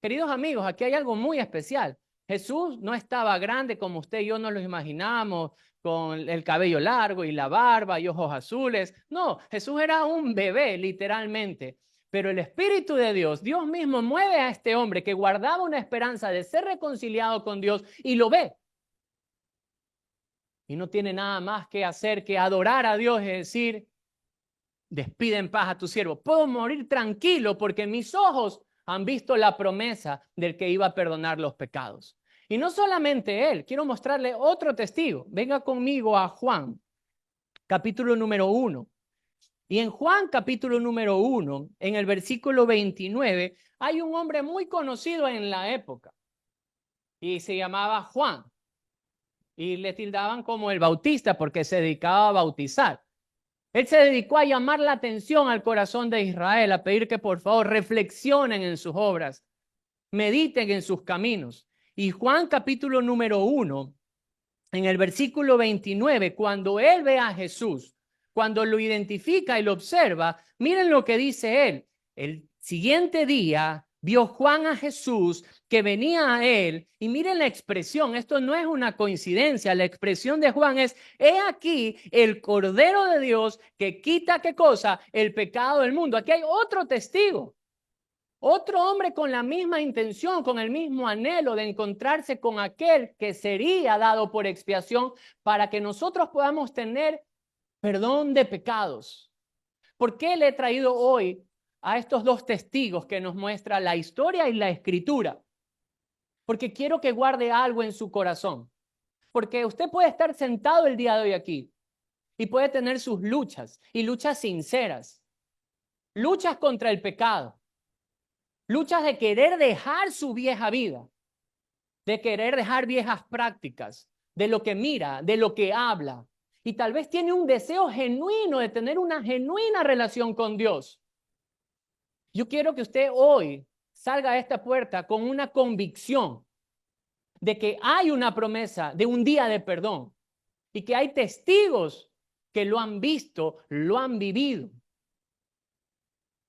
Queridos amigos, aquí hay algo muy especial. Jesús no estaba grande como usted y yo nos lo imaginamos, con el cabello largo y la barba y ojos azules. No, Jesús era un bebé, literalmente. Pero el Espíritu de Dios, Dios mismo mueve a este hombre que guardaba una esperanza de ser reconciliado con Dios y lo ve. Y no tiene nada más que hacer que adorar a Dios y decir, despide en paz a tu siervo. Puedo morir tranquilo porque mis ojos han visto la promesa del que iba a perdonar los pecados. Y no solamente él, quiero mostrarle otro testigo. Venga conmigo a Juan, capítulo número 1. Y en Juan capítulo número 1, en el versículo 29, hay un hombre muy conocido en la época y se llamaba Juan. Y le tildaban como el Bautista porque se dedicaba a bautizar. Él se dedicó a llamar la atención al corazón de Israel, a pedir que por favor reflexionen en sus obras, mediten en sus caminos. Y Juan capítulo número 1, en el versículo 29, cuando él ve a Jesús, cuando lo identifica y lo observa, miren lo que dice él. El siguiente día vio Juan a Jesús que venía a él y miren la expresión, esto no es una coincidencia, la expresión de Juan es, he aquí el Cordero de Dios que quita ¿qué cosa? El pecado del mundo. Aquí hay otro testigo. Otro hombre con la misma intención, con el mismo anhelo de encontrarse con aquel que sería dado por expiación para que nosotros podamos tener perdón de pecados. ¿Por qué le he traído hoy a estos dos testigos que nos muestra la historia y la escritura? Porque quiero que guarde algo en su corazón. Porque usted puede estar sentado el día de hoy aquí y puede tener sus luchas y luchas sinceras, luchas contra el pecado, luchas de querer dejar su vieja vida, de querer dejar viejas prácticas, de lo que mira, de lo que habla. Y tal vez tiene un deseo genuino de tener una genuina relación con Dios. Yo quiero que usted hoy salga de esta puerta con una convicción de que hay una promesa de un día de perdón y que hay testigos que lo han visto, lo han vivido.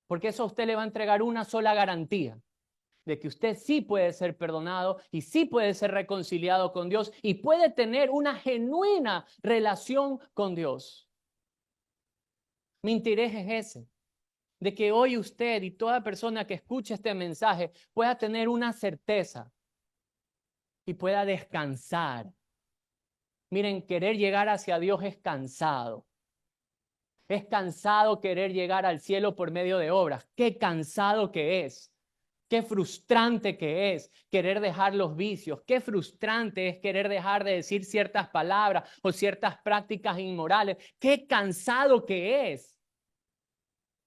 Porque eso a usted le va a entregar una sola garantía, de que usted sí puede ser perdonado y sí puede ser reconciliado con Dios y puede tener una genuina relación con Dios. Mi interés es ese, de que hoy usted y toda persona que escuche este mensaje pueda tener una certeza y pueda descansar. Miren, querer llegar hacia Dios es cansado. Es cansado querer llegar al cielo por medio de obras. Qué cansado que es. Qué frustrante que es querer dejar los vicios. Qué frustrante es querer dejar de decir ciertas palabras o ciertas prácticas inmorales. Qué cansado que es.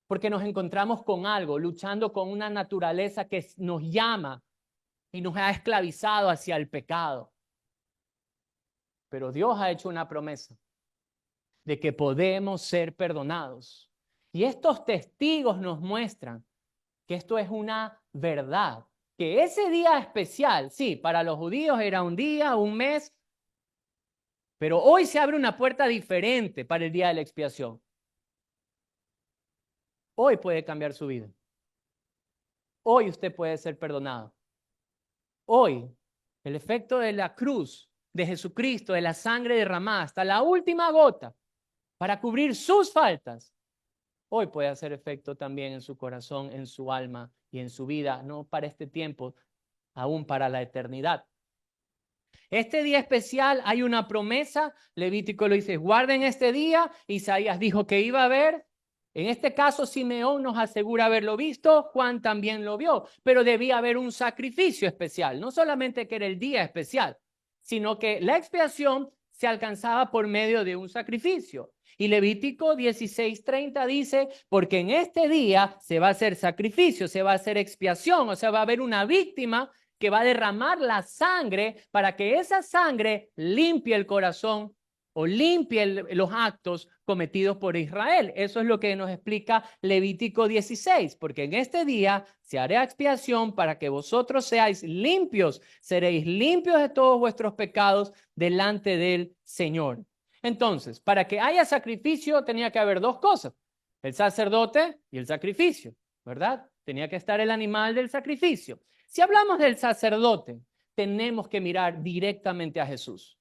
Porque nos encontramos con algo, luchando con una naturaleza que nos llama y nos ha esclavizado hacia el pecado. Pero Dios ha hecho una promesa de que podemos ser perdonados. Y estos testigos nos muestran que esto es una verdad, que ese día especial, sí, para los judíos era un día, un mes, pero hoy se abre una puerta diferente para el día de la expiación. Hoy puede cambiar su vida. Hoy usted puede ser perdonado. Hoy, el efecto de la cruz de Jesucristo, de la sangre derramada hasta la última gota para cubrir sus faltas, hoy puede hacer efecto también en su corazón, en su alma y en su vida, no para este tiempo, aún para la eternidad. Este día especial hay una promesa, Levítico lo dice, guarden este día, Isaías dijo que iba a haber. En este caso, Simeón nos asegura haberlo visto, Juan también lo vio, pero debía haber un sacrificio especial, no solamente que era el día especial, sino que la expiación se alcanzaba por medio de un sacrificio. Y Levítico 16:30 dice, porque en este día se va a hacer sacrificio, se va a hacer expiación, o sea, va a haber una víctima que va a derramar la sangre para que esa sangre limpie el corazón o limpie los actos cometidos por Israel. Eso es lo que nos explica Levítico 16, porque en este día se hará expiación para que vosotros seáis limpios, seréis limpios de todos vuestros pecados delante del Señor. Entonces, para que haya sacrificio tenía que haber dos cosas, el sacerdote y el sacrificio, ¿verdad? Tenía que estar el animal del sacrificio. Si hablamos del sacerdote, tenemos que mirar directamente a Jesús.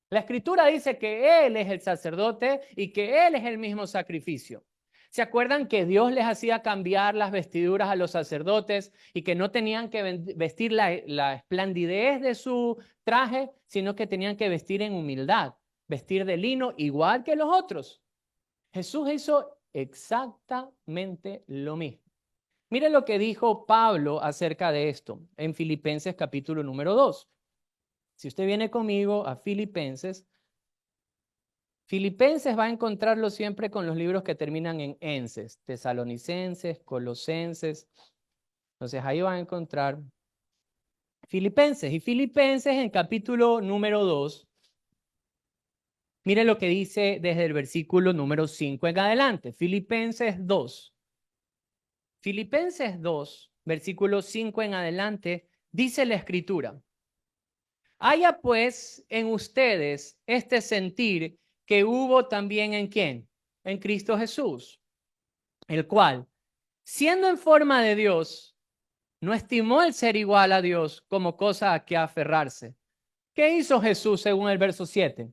La Escritura dice que Él es el sacerdote y que Él es el mismo sacrificio. ¿Se acuerdan que Dios les hacía cambiar las vestiduras a los sacerdotes y que no tenían que vestir la esplendidez de su traje, sino que tenían que vestir en humildad, vestir de lino igual que los otros? Jesús hizo exactamente lo mismo. Mire lo que dijo Pablo acerca de esto en Filipenses capítulo número 2. Si usted viene conmigo a Filipenses va a encontrarlo siempre con los libros que terminan en enses, tesalonicenses, colosenses. Entonces ahí van a encontrar Filipenses. Y Filipenses en capítulo número 2, mire lo que dice desde el versículo número 5 en adelante. Filipenses 2. Filipenses 2, versículo 5 en adelante, dice la Escritura: haya pues en ustedes este sentir que hubo también en ¿quién? En Cristo Jesús, el cual, siendo en forma de Dios, no estimó el ser igual a Dios como cosa a que aferrarse. ¿Qué hizo Jesús según el verso 7?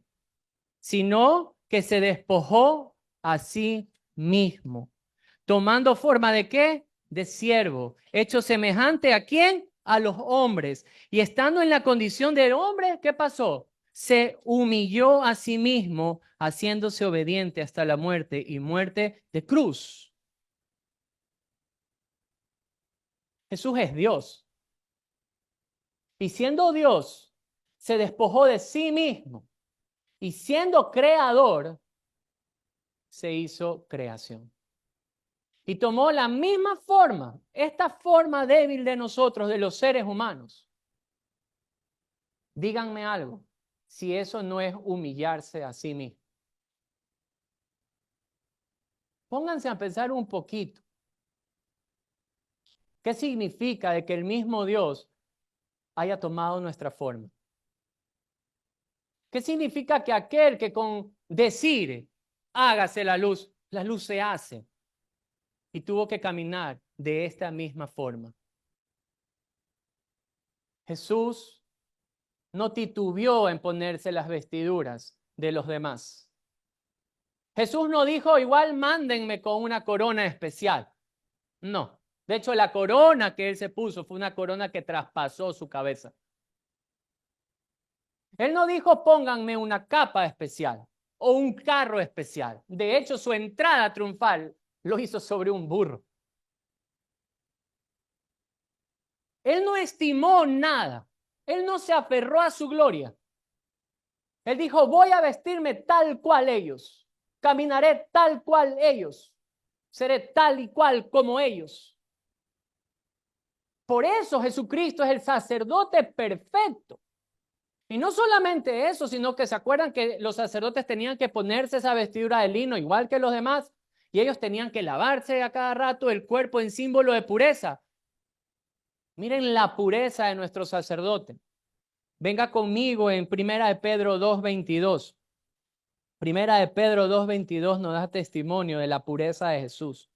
Sino que se despojó a sí mismo, tomando forma de ¿qué? de siervo, hecho semejante ¿a quién? A los hombres. Y estando en la condición de hombre, ¿qué pasó? Se humilló a sí mismo, haciéndose obediente hasta la muerte y muerte de cruz. Jesús es Dios. Y siendo Dios, se despojó de sí mismo. Y siendo creador, se hizo creación. Y tomó la misma forma, esta forma débil de nosotros, de los seres humanos. Díganme algo, si eso no es humillarse a sí mismo. Pónganse a pensar un poquito. ¿Qué significa de que el mismo Dios haya tomado nuestra forma? ¿Qué significa que aquel que con decir, hágase la luz se hace? Y tuvo que caminar de esta misma forma. Jesús no titubeó en ponerse las vestiduras de los demás. Jesús no dijo, igual mándenme con una corona especial. No. De hecho, la corona que él se puso fue una corona que traspasó su cabeza. Él no dijo, pónganme una capa especial o un carro especial. De hecho, su entrada triunfal lo hizo sobre un burro. Él no estimó nada. Él no se aferró a su gloria. Él dijo, voy a vestirme tal cual ellos. Caminaré tal cual ellos. Seré tal y cual como ellos. Por eso Jesucristo es el sacerdote perfecto. Y no solamente eso, sino que se acuerdan que los sacerdotes tenían que ponerse esa vestidura de lino igual que los demás. Y ellos tenían que lavarse a cada rato el cuerpo en símbolo de pureza. Miren la pureza de nuestro sacerdote. Venga conmigo en Primera de Pedro 2:22. Primera de Pedro 2:22 nos da testimonio de la pureza de Jesús.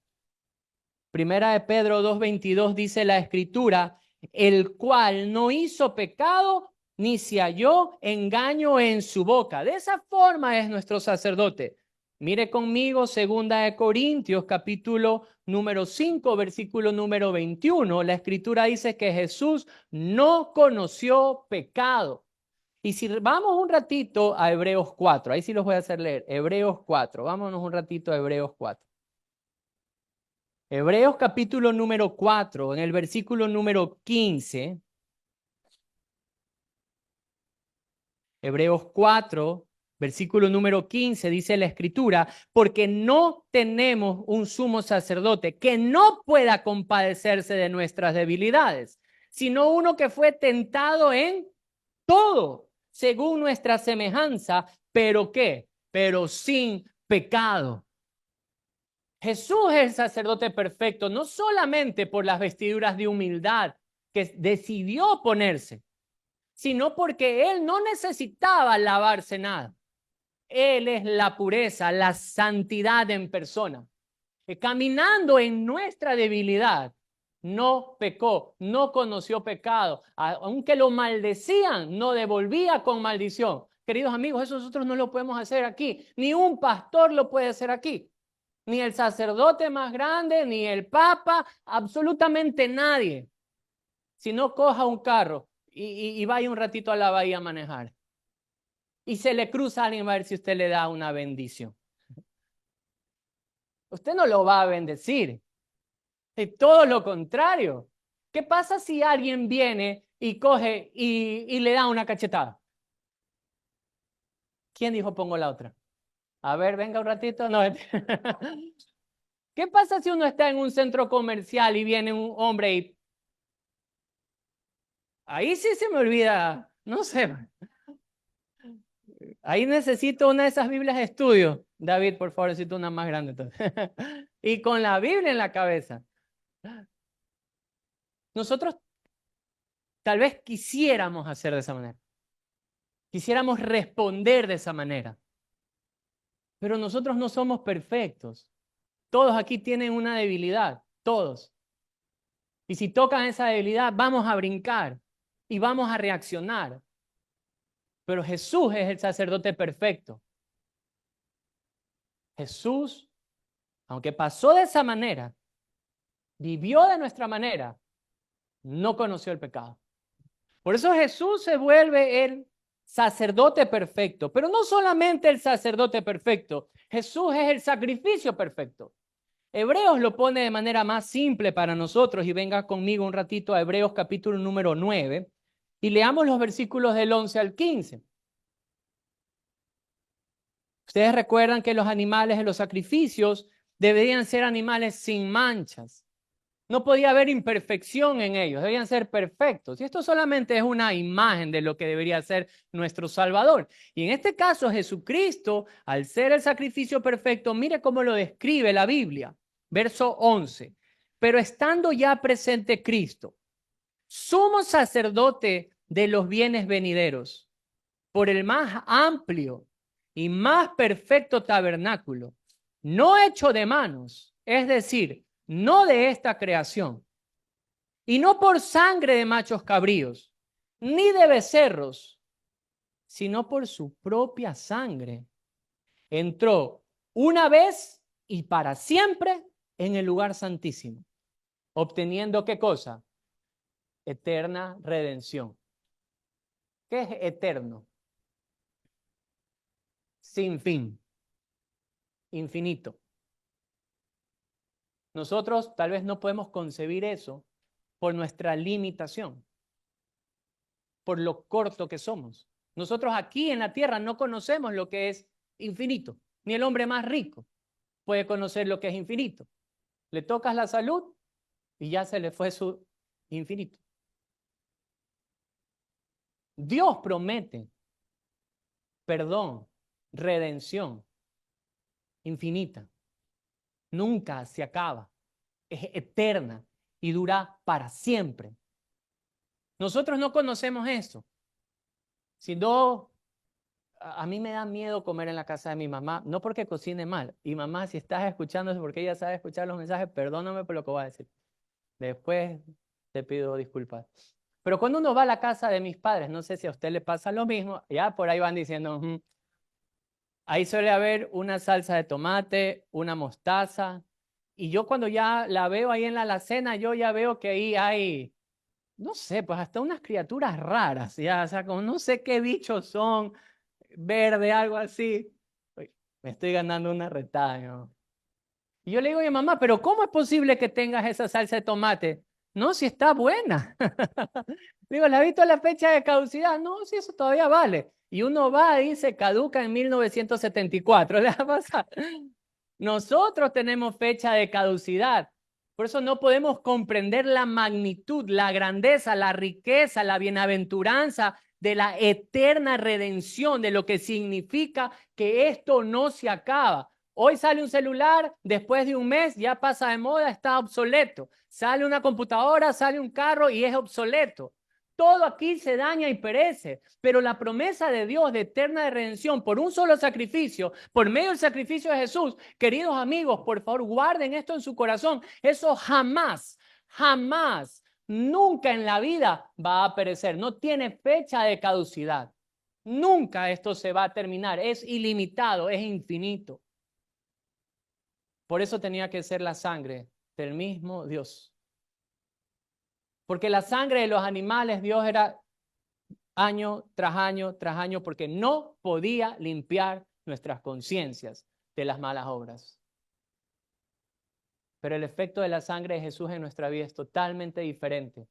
Primera de Pedro 2:22 dice la Escritura, el cual no hizo pecado ni se halló engaño en su boca. De esa forma es nuestro sacerdote. Mire conmigo Segunda de Corintios capítulo número 5 versículo número 21. La Escritura dice que Jesús no conoció pecado. Y si vamos un ratito a Hebreos 4, ahí sí los voy a hacer leer, Hebreos 4, vámonos un ratito a Hebreos 4. Hebreos capítulo número 4, en el versículo número 15. Hebreos 4, versículo número 15, dice la Escritura, porque no tenemos un sumo sacerdote que no pueda compadecerse de nuestras debilidades, sino uno que fue tentado en todo, según nuestra semejanza, pero ¿qué? Pero sin pecado. Jesús es el sacerdote perfecto, no solamente por las vestiduras de humildad que decidió ponerse, sino porque él no necesitaba lavarse nada. Él es la pureza, la santidad en persona. Caminando en nuestra debilidad, no pecó, no conoció pecado. Aunque lo maldecían, no devolvía con maldición. Queridos amigos, eso nosotros no lo podemos hacer aquí. Ni un pastor lo puede hacer aquí. Ni el sacerdote más grande, ni el papa, absolutamente nadie. Si no coja un carro y vaya un ratito a la bahía a manejar. Y se le cruza a alguien a ver si usted le da una bendición. Usted no lo va a bendecir. Es todo lo contrario. ¿Qué pasa si alguien viene y coge y le da una cachetada? ¿Quién dijo pongo la otra? A ver, venga un ratito. No. ¿Qué pasa si uno está en un centro comercial y viene un hombre y... Ahí sí se me olvida, no sé. Ahí necesito una de esas Biblias de estudio. David, por favor, necesito una más grande. Entonces. Y con la Biblia en la cabeza. Nosotros tal vez quisiéramos hacer de esa manera. Quisiéramos responder de esa manera. Pero nosotros no somos perfectos. Todos aquí tienen una debilidad. Todos. Y si tocan esa debilidad, vamos a brincar y vamos a reaccionar. Pero Jesús es el sacerdote perfecto. Jesús, aunque pasó de esa manera, vivió de nuestra manera, no conoció el pecado. Por eso Jesús se vuelve el sacerdote perfecto, pero no solamente el sacerdote perfecto, Jesús es el sacrificio perfecto. Hebreos lo pone de manera más simple para nosotros y venga conmigo un ratito a Hebreos capítulo número 9 y leamos los versículos del 11 al 15. Ustedes recuerdan que los animales en los sacrificios deberían ser animales sin manchas. No podía haber imperfección en ellos, debían ser perfectos. Y esto solamente es una imagen de lo que debería ser nuestro Salvador. Y en este caso, Jesucristo, al ser el sacrificio perfecto, mire cómo lo describe la Biblia. Verso 11. Pero estando ya presente Cristo, sumo sacerdote de los bienes venideros, por el más amplio y más perfecto tabernáculo, no hecho de manos, es decir, no de esta creación, y no por sangre de machos cabríos, ni de becerros, sino por su propia sangre. Entró una vez y para siempre en el lugar santísimo, obteniendo ¿qué cosa? Eterna redención. ¿Qué es eterno? Sin fin, infinito. Nosotros tal vez no podemos concebir eso por nuestra limitación, por lo corto que somos. Nosotros aquí en la tierra no conocemos lo que es infinito, ni el hombre más rico puede conocer lo que es infinito. Le tocas la salud y ya se le fue su infinito. Dios promete perdón, redención infinita. Nunca se acaba, es eterna y dura para siempre. Nosotros no conocemos eso. Si no, a mí me da miedo comer en la casa de mi mamá, no porque cocine mal. Y mamá, si estás escuchando eso porque ella sabe escuchar los mensajes, perdóname por lo que voy a decir. Después te pido disculpas. Pero cuando uno va a la casa de mis padres, no sé si a usted le pasa lo mismo, ya por ahí van diciendo, ahí suele haber una salsa de tomate, una mostaza. Y yo cuando ya la veo ahí en la alacena, yo ya veo que ahí hay, no sé, pues hasta unas criaturas raras, ya, o sea, como no sé qué bichos son, verde, algo así. Uy, me estoy ganando una retada, ¿no? Y yo le digo a mi mamá, pero ¿cómo es posible que tengas esa salsa de tomate? No, si está buena. Digo, ¿la has visto la fecha de caducidad? No, si eso todavía vale. Y uno va y dice, caduca en 1974. ¿Le va a pasar? Nosotros tenemos fecha de caducidad. Por eso no podemos comprender la magnitud, la grandeza, la riqueza, la bienaventuranza de la eterna redención, de lo que significa que esto no se acaba. Hoy sale un celular, después de un mes ya pasa de moda, está obsoleto. Sale una computadora, sale un carro y es obsoleto. Todo aquí se daña y perece, pero la promesa de Dios de eterna redención por un solo sacrificio, por medio del sacrificio de Jesús, queridos amigos, por favor, guarden esto en su corazón. Eso jamás, jamás, nunca en la vida va a perecer. No tiene fecha de caducidad. Nunca esto se va a terminar. Es ilimitado, es infinito. Por eso tenía que ser la sangre del mismo Dios. Porque la sangre de los animales, Dios era año tras año tras año, porque no podía limpiar nuestras conciencias de las malas obras. Pero el efecto de la sangre de Jesús en nuestra vida es totalmente diferente,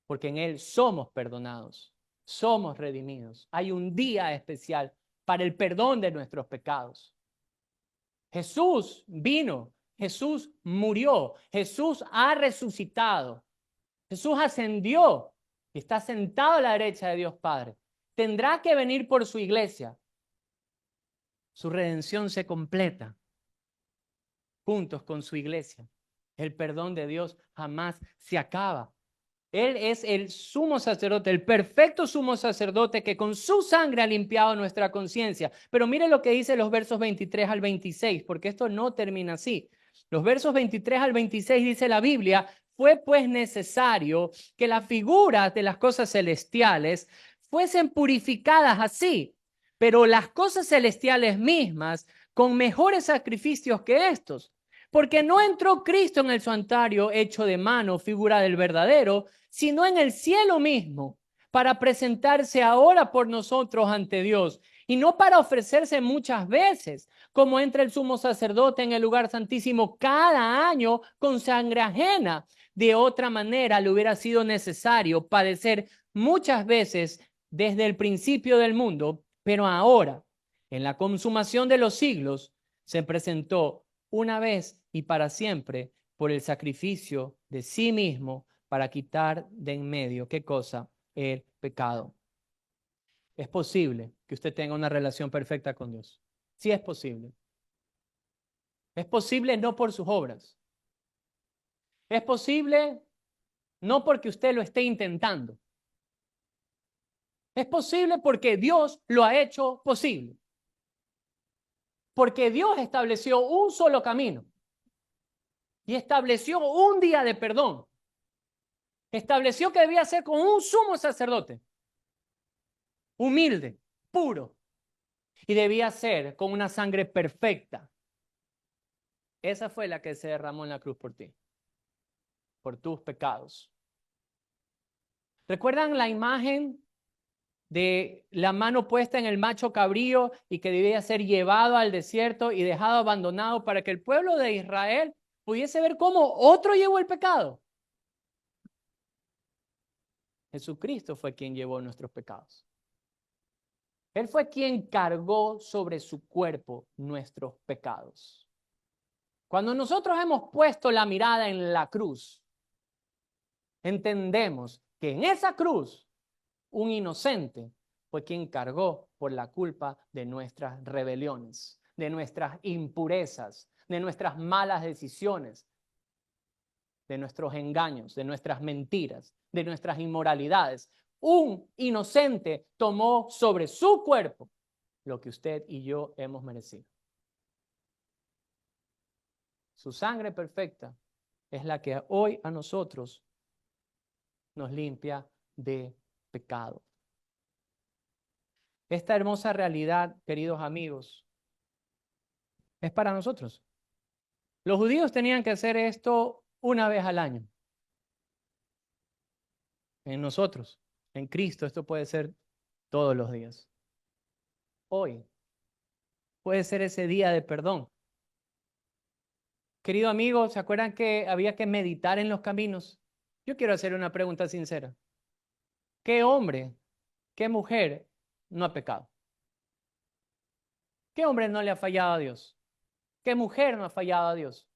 porque en Él somos perdonados, somos redimidos. Hay un día especial para el perdón de nuestros pecados. Jesús vino, Jesús murió, Jesús ha resucitado. Jesús ascendió y está sentado a la derecha de Dios Padre. Tendrá que venir por su iglesia. Su redención se completa juntos con su iglesia. El perdón de Dios jamás se acaba. Él es el sumo sacerdote, el perfecto sumo sacerdote que con su sangre ha limpiado nuestra conciencia. Pero mire lo que dice los versos 23 al 26, porque esto no termina así. Los versos 23 al 26 dice la Biblia: fue pues necesario que las figuras de las cosas celestiales fuesen purificadas así, pero las cosas celestiales mismas con mejores sacrificios que estos, Porque no entró Cristo en el santuario hecho de mano, figura del verdadero, sino en el cielo mismo, para presentarse ahora por nosotros ante Dios, y no para ofrecerse muchas veces, como entra el sumo sacerdote en el lugar santísimo cada año con sangre ajena. De otra manera le hubiera sido necesario padecer muchas veces desde el principio del mundo, pero ahora, en la consumación de los siglos, se presentó una vez y para siempre por el sacrificio de sí mismo para quitar de en medio, ¿qué cosa? El pecado. Es posible que usted tenga una relación perfecta con Dios. Sí es posible. Es posible no por sus obras. Es posible no porque usted lo esté intentando. Es posible porque Dios lo ha hecho posible. Porque Dios estableció un solo camino y estableció un día de perdón. Estableció que debía ser con un sumo sacerdote, humilde, puro, y debía ser con una sangre perfecta. Esa fue la que se derramó en la cruz por ti, por tus pecados. ¿Recuerdan la imagen de la mano puesta en el macho cabrío y que debía ser llevado al desierto y dejado abandonado para que el pueblo de Israel pudiese ver cómo otro llevó el pecado? Jesucristo fue quien llevó nuestros pecados. Él fue quien cargó sobre su cuerpo nuestros pecados. Cuando nosotros hemos puesto la mirada en la cruz, entendemos que en esa cruz un inocente fue quien cargó por la culpa de nuestras rebeliones, de nuestras impurezas, de nuestras malas decisiones, de nuestros engaños, de nuestras mentiras, de nuestras inmoralidades. Un inocente tomó sobre su cuerpo lo que usted y yo hemos merecido. Su sangre perfecta es la que hoy a nosotros nos limpia de pecado. Esta hermosa realidad, queridos amigos, es para nosotros. Los judíos tenían que hacer esto una vez al año. En nosotros, en Cristo, esto puede ser todos los días. Hoy puede ser ese día de perdón. Querido amigo, ¿se acuerdan que había que meditar en los caminos? Yo quiero hacer una pregunta sincera. ¿Qué hombre, qué mujer no ha pecado? ¿Qué hombre no le ha fallado a Dios? ¿Qué mujer no ha fallado a Dios?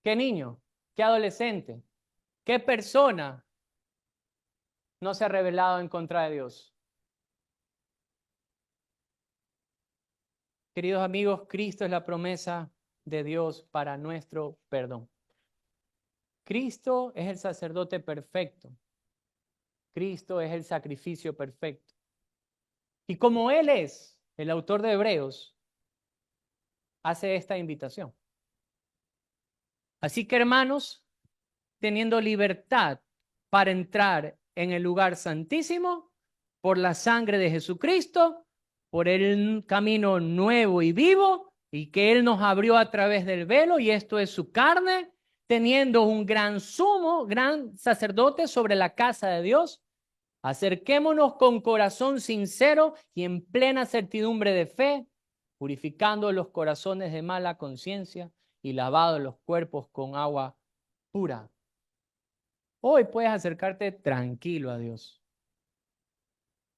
¿Qué niño? ¿Qué adolescente? ¿Qué persona no se ha rebelado en contra de Dios? Queridos amigos, Cristo es la promesa de Dios para nuestro perdón. Cristo es el sacerdote perfecto. Cristo es el sacrificio perfecto. Y como Él es el autor de Hebreos, hace esta invitación. Así que, hermanos, teniendo libertad para entrar en el lugar santísimo por la sangre de Jesucristo, por el camino nuevo y vivo y que Él nos abrió a través del velo, y esto es su carne, teniendo un gran sumo, gran sacerdote sobre la casa de Dios, acerquémonos con corazón sincero y en plena certidumbre de fe, purificando los corazones de mala conciencia y lavados los cuerpos con agua pura. Hoy puedes acercarte tranquilo a Dios.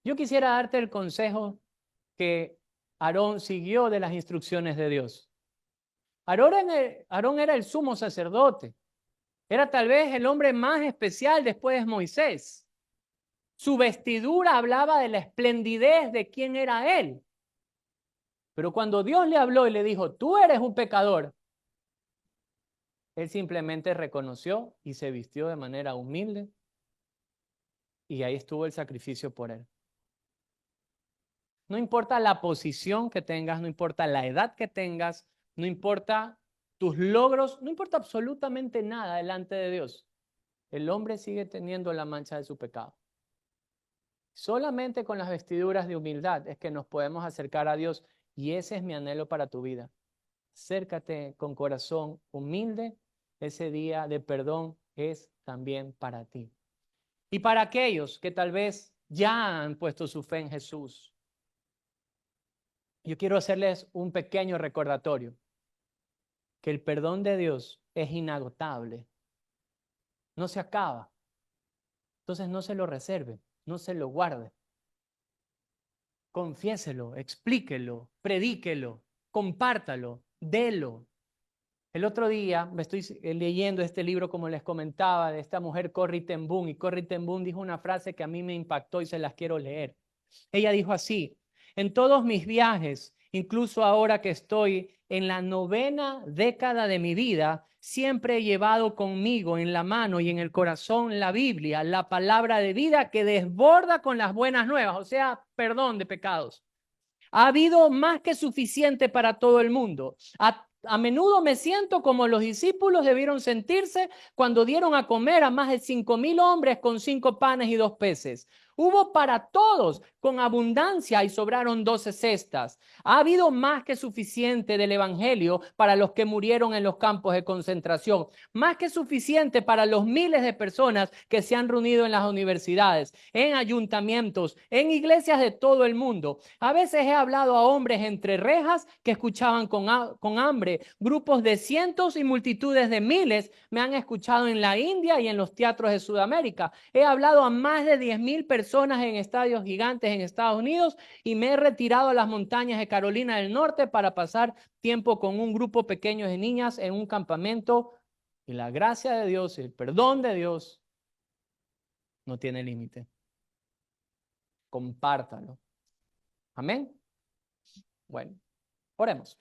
Yo quisiera darte el consejo que Aarón siguió de las instrucciones de Dios. Aarón era el sumo sacerdote. Era tal vez el hombre más especial después de Moisés. Su vestidura hablaba de la esplendidez de quién era él. Pero cuando Dios le habló y le dijo, tú eres un pecador, él simplemente reconoció y se vistió de manera humilde, y ahí estuvo el sacrificio por él. No importa la posición que tengas, no importa la edad que tengas, no importa tus logros, no importa absolutamente nada delante de Dios. El hombre sigue teniendo la mancha de su pecado. Solamente con las vestiduras de humildad es que nos podemos acercar a Dios, y ese es mi anhelo para tu vida. acércate con corazón humilde. Ese día de perdón es también para ti. Y para aquellos que tal vez ya han puesto su fe en Jesús, yo quiero hacerles un pequeño recordatorio, que el perdón de Dios es inagotable, no se acaba. Entonces no se lo reserve, no se lo guarde. Confiéselo, explíquelo, predíquelo, compártalo, délo. El otro día me estoy leyendo este libro, como les comentaba, de esta mujer Corrie ten Boom, y Corrie ten Boom dijo una frase que a mí me impactó y se las quiero leer. Ella dijo así: en todos mis viajes, incluso ahora que estoy en la 9ª década de mi vida, siempre he llevado conmigo en la mano y en el corazón la Biblia, la palabra de vida que desborda con las buenas nuevas, o sea, perdón de pecados. Ha habido más que suficiente para todo el mundo. A menudo me siento como los discípulos debieron sentirse cuando dieron a comer a más de 5,000 hombres con 5 panes y 2 peces. Hubo para todos con abundancia y sobraron 12 cestas. Ha habido más que suficiente del evangelio para los que murieron en los campos de concentración. Más que suficiente para los miles de personas que se han reunido en las universidades, en ayuntamientos, en iglesias de todo el mundo. A veces he hablado a hombres entre rejas que escuchaban con hambre. Grupos de cientos y multitudes de miles me han escuchado en la India y en los teatros de Sudamérica. He hablado a más de 10,000 personas en estadios gigantes en Estados Unidos y me he retirado a las montañas de Carolina del Norte para pasar tiempo con un grupo pequeño de niñas en un campamento. Y la gracia de Dios, el perdón de Dios no tiene límite. Compártalo. Amén. Bueno, oremos.